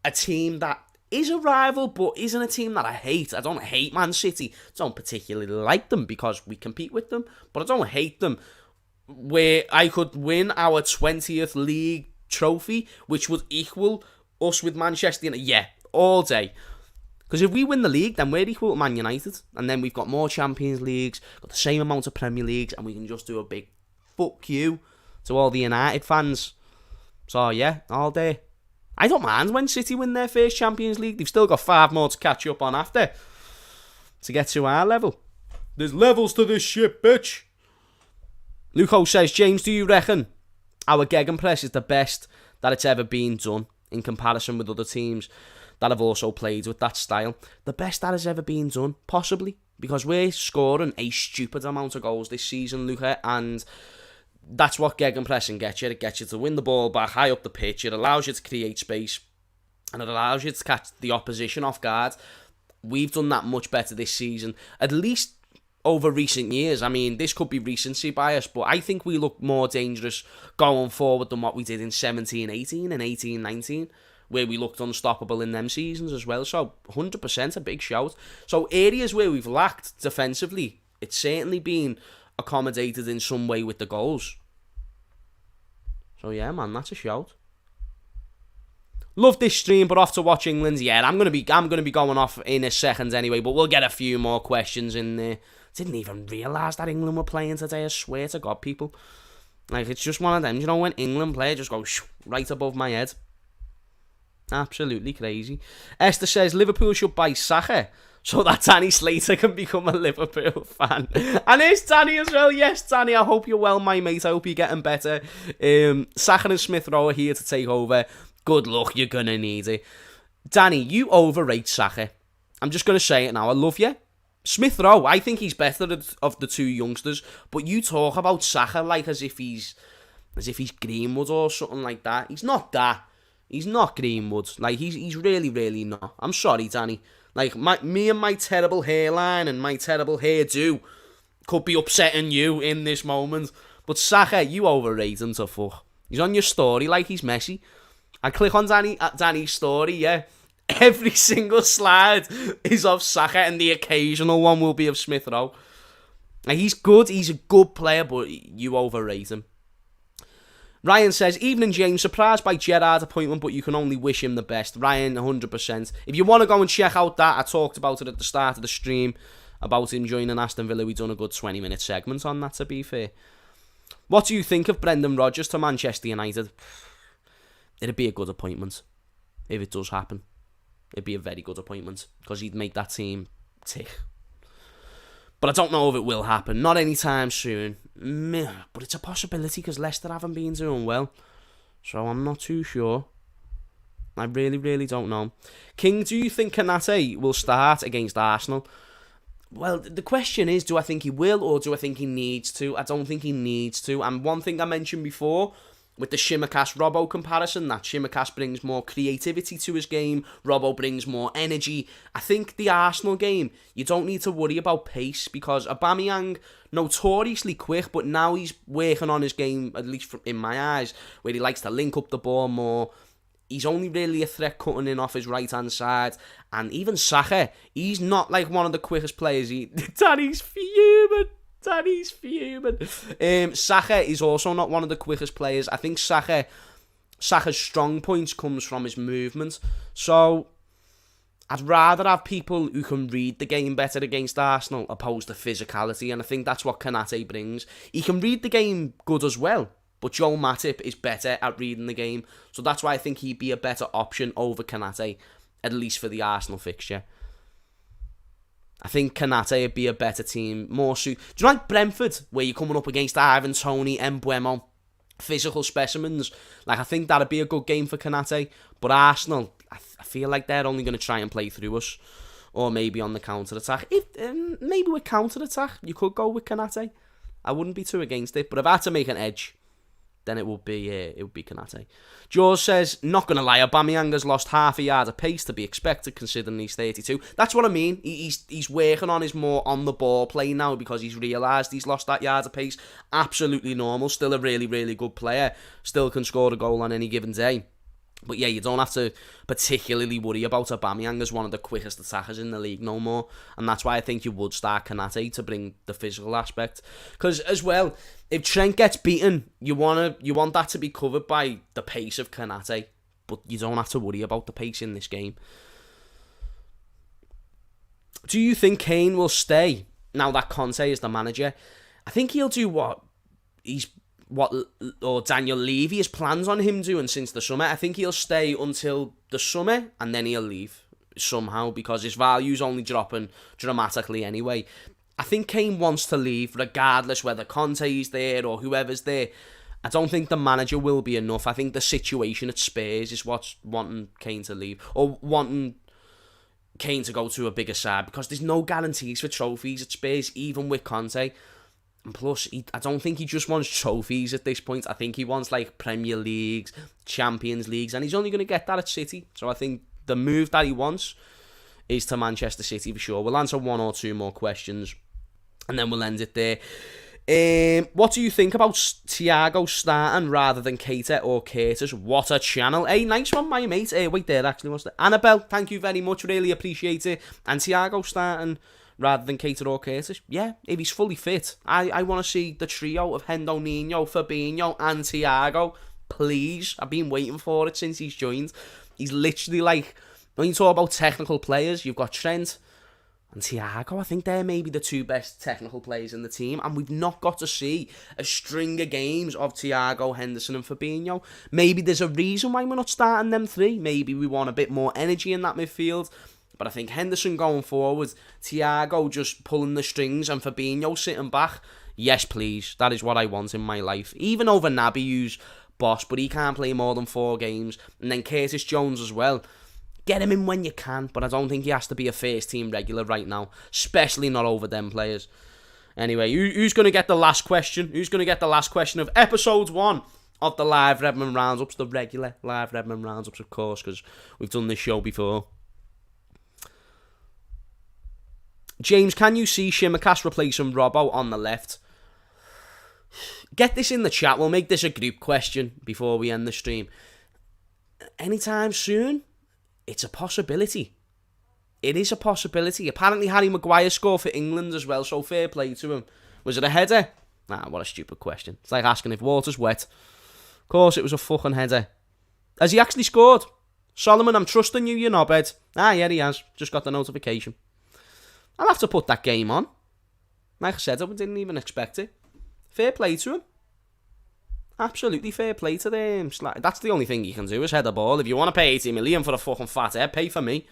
A team that is a rival but isn't a team that I hate. I don't hate Man City. I don't particularly like them because we compete with them, but I don't hate them. Where I could win our 20th league trophy, which would equal us with Manchester United. Yeah, all day. Because if we win the league, then we're equal to Man United. And then we've got more Champions Leagues, got the same amount of Premier Leagues, and we can just do a big fuck you to all the United fans. So, yeah, all day. I don't mind when City win their first Champions League. They've still got 5 more to catch up on after to get to our level. There's levels to this shit, bitch. Luco says, James, do you reckon our gegenpress is the best that it's ever been done in comparison with other teams that have also played with that style? The best that has ever been done, possibly, because we're scoring a stupid amount of goals this season, Luca, and that's what gegenpressing gets you. It gets you to win the ball back high up the pitch. It allows you to create space, and it allows you to catch the opposition off guard. We've done that much better this season, at least over recent years. I mean, this could be recency bias, but I think we look more dangerous going forward than what we did in 17-18 and 18-19, where we looked unstoppable in them seasons as well. So 100% a big shout. So areas where we've lacked defensively, it's certainly been accommodated in some way with the goals. So yeah, man, that's a shout. Love this stream, but off to watch England. Yeah, I'm gonna be going off in a second anyway, but we'll get a few more questions in there. Didn't even realise that England were playing today, I swear to God, people. Like, it's just one of them, you know, when England play, it just goes right above my head. Absolutely crazy. Esther says, Liverpool should buy Saka so that Danny Slater can become a Liverpool fan. And it's Danny as well. Yes, Danny, I hope you're well, my mate. I hope you're getting better. Saka and Smith Rowe are here to take over. Good luck, you're going to need it. Danny, you overrate Saka. I'm just going to say it now. I love you. Smith Rowe, I think he's better of the two youngsters, but you talk about Saka like as if he's Greenwood or something like that. He's not that. He's not Greenwood. Like, he's really, really not. I'm sorry, Danny. Like, me and my terrible hairline and my terrible hairdo could be upsetting you in this moment. But Saka, you overrate him to fuck. He's on your story like he's Messi. I click on Danny's story, yeah. Every single slide is of Saka and the occasional one will be of Smith Rowe. Like, he's good. He's a good player, but you overrate him. Ryan says, evening James, surprised by Gerrard's appointment, but you can only wish him the best. Ryan, 100%. If you want to go and check out that, I talked about it at the start of the stream, about him joining Aston Villa. We've done a good 20-minute segment on that, to be fair. What do you think of Brendan Rodgers to Manchester United? It'd be a good appointment, if it does happen. It'd be a very good appointment, because he'd make that team tick. But I don't know if it will happen. Not anytime soon. But it's a possibility because Leicester haven't been doing well. So I'm not too sure. I really, really don't know. King, do you think Konate will start against Arsenal? Well, the question is, do I think he will or do I think he needs to? I don't think he needs to. And one thing I mentioned before, with the Shimmercast-Robbo comparison, that Shimmercast brings more creativity to his game, Robbo brings more energy. I think the Arsenal game, you don't need to worry about pace, because Aubameyang, notoriously quick, but now he's working on his game, at least in my eyes, where he likes to link up the ball more. He's only really a threat cutting in off his right-hand side. And even Saka, he's not like one of the quickest players. Danny's fuming. Saka is also not one of the quickest players. I think Saka's strong points comes from his movement. So I'd rather have people who can read the game better against Arsenal opposed to physicality, and I think that's what Konate brings. He can read the game good as well, but Joel Matip is better at reading the game, so that's why I think he'd be a better option over Konate, at least for the Arsenal fixture. I think Konate would be a better team, more suit. Do you like Brentford, where you're coming up against Ivan Toney, Mbeumo, physical specimens? Like, I think that'd be a good game for Konate. But Arsenal, I feel like they're only going to try and play through us, or maybe on the counter-attack. Maybe with counter-attack, you could go with Konate. I wouldn't be too against it, but if I had to make an edge, then it would be Konate. George says, not going to lie, Aubameyang has lost half a yard of pace to be expected considering he's 32. That's what I mean. He's working on his more on-the-ball play now because he's realised he's lost that yard of pace. Absolutely normal. Still a really, really good player. Still can score a goal on any given day. But yeah, you don't have to particularly worry about Aubameyang as one of the quickest attackers in the league no more. And that's why I think you would start Konate to bring the physical aspect. Because as well, if Trent gets beaten, you want that to be covered by the pace of Konate. But you don't have to worry about the pace in this game. Do you think Kane will stay now that Conte is the manager? I think he'll do what Daniel Levy has plans on him doing since the summer. I think he'll stay until the summer and then he'll leave somehow because his value's only dropping dramatically anyway. I think Kane wants to leave regardless whether Conte's there or whoever's there. I don't think the manager will be enough. I think the situation at Spurs is what's wanting Kane to leave or wanting Kane to go to a bigger side because there's no guarantees for trophies at Spurs even with Conte. And plus, I don't think he just wants trophies at this point. I think he wants like Premier Leagues, Champions Leagues, and he's only going to get that at City. So I think the move that he wants is to Manchester City for sure. We'll answer one or two more questions, and then we'll end it there. What do you think about Thiago starting rather than Keita or Curtis? What a channel. Hey, nice one, my mate. Wait there, actually, what's that? Annabelle, thank you very much. Really appreciate it. And Thiago starting rather than Keita or Curtis? Yeah, if he's fully fit. I want to see the trio of Hendo, Nino, Fabinho and Thiago. Please. I've been waiting for it since he's joined. He's literally like, when you talk about technical players, you've got Trent and Thiago. I think they're maybe the two best technical players in the team. And we've not got to see a string of games of Thiago, Henderson and Fabinho. Maybe there's a reason why we're not starting them three. Maybe we want a bit more energy in that midfield. But I think Henderson going forward, Thiago just pulling the strings and Fabinho sitting back. Yes, please. That is what I want in my life. Even over Naby, who's boss, but he can't play more than 4 games. And then Curtis Jones as well. Get him in when you can, but I don't think he has to be a first team regular right now. Especially not over them players. Anyway, who's going to get the last question? Who's going to get the last question of episode 1 of the live Redmond Roundups? The regular live Redmond Roundups, of course, because we've done this show before. James, can you see Shimicast replacing Robbo on the left? Get this in the chat. We'll make this a group question before we end the stream. Anytime soon? It's a possibility. It is a possibility. Apparently Harry Maguire scored for England as well, so fair play to him. Was it a header? Nah, what a stupid question. It's like asking if water's wet. Of course it was a fucking header. Has he actually scored? Solomon, I'm trusting you, you knobhead. Ah, yeah, he has. Just got the notification. I'll have to put that game on. Like I said, I didn't even expect it. Fair play to him. Absolutely fair play to them. That's the only thing you can do is head a ball. If you want to pay 80 million for a fucking fat head, pay for me.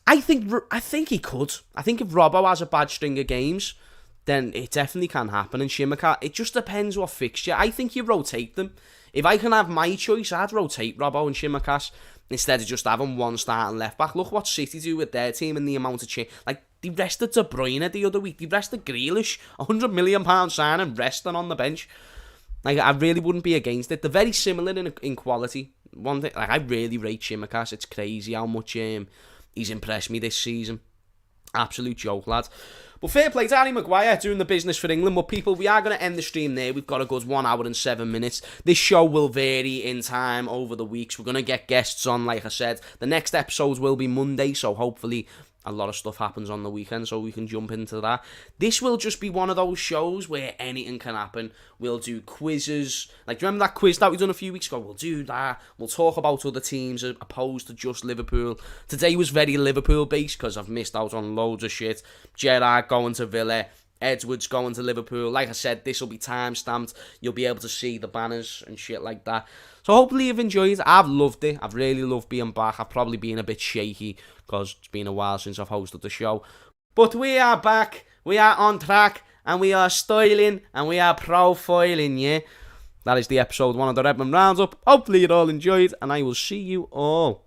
I think he could. I think if Robbo has a bad string of games, then it definitely can happen. And Shimika, it just depends what fixture. I think you rotate them. If I can have my choice, I'd rotate Robbo and Shimikas instead of just having one starting left back. Look what City do with their team and the amount of change. Like, they rested De Bruyne the other week. They rested Grealish. £100 million signing, resting on the bench. Like, I really wouldn't be against it. They're very similar in quality. One thing, like, I really rate Shimikas. It's crazy how much he's impressed me this season. Absolute joke, lad. But fair play to Harry Maguire doing the business for England. But people, we are going to end the stream there. We've got a good 1 hour and 7 minutes. This show will vary in time over the weeks. We're going to get guests on, like I said. The next episodes will be Monday, so hopefully a lot of stuff happens on the weekend, so we can jump into that. This will just be one of those shows where anything can happen. We'll do quizzes. Like, do you remember that quiz that we done a few weeks ago? We'll do that. We'll talk about other teams opposed to just Liverpool. Today was very Liverpool-based because I've missed out on loads of shit. Gerrard going to Villa. Edwards going to Liverpool. Like I said, this will be time-stamped. You'll be able to see the banners and shit like that. So hopefully you've enjoyed it. I've loved it. I've really loved being back. I've probably been a bit shaky because it's been a while since I've hosted the show. But we are back. We are on track. And we are styling. And we are profiling, yeah? That is the episode 1 of the Redmond Roundup. Hopefully you all enjoyed. And I will see you all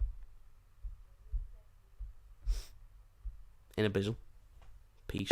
in a bizzle. Peace.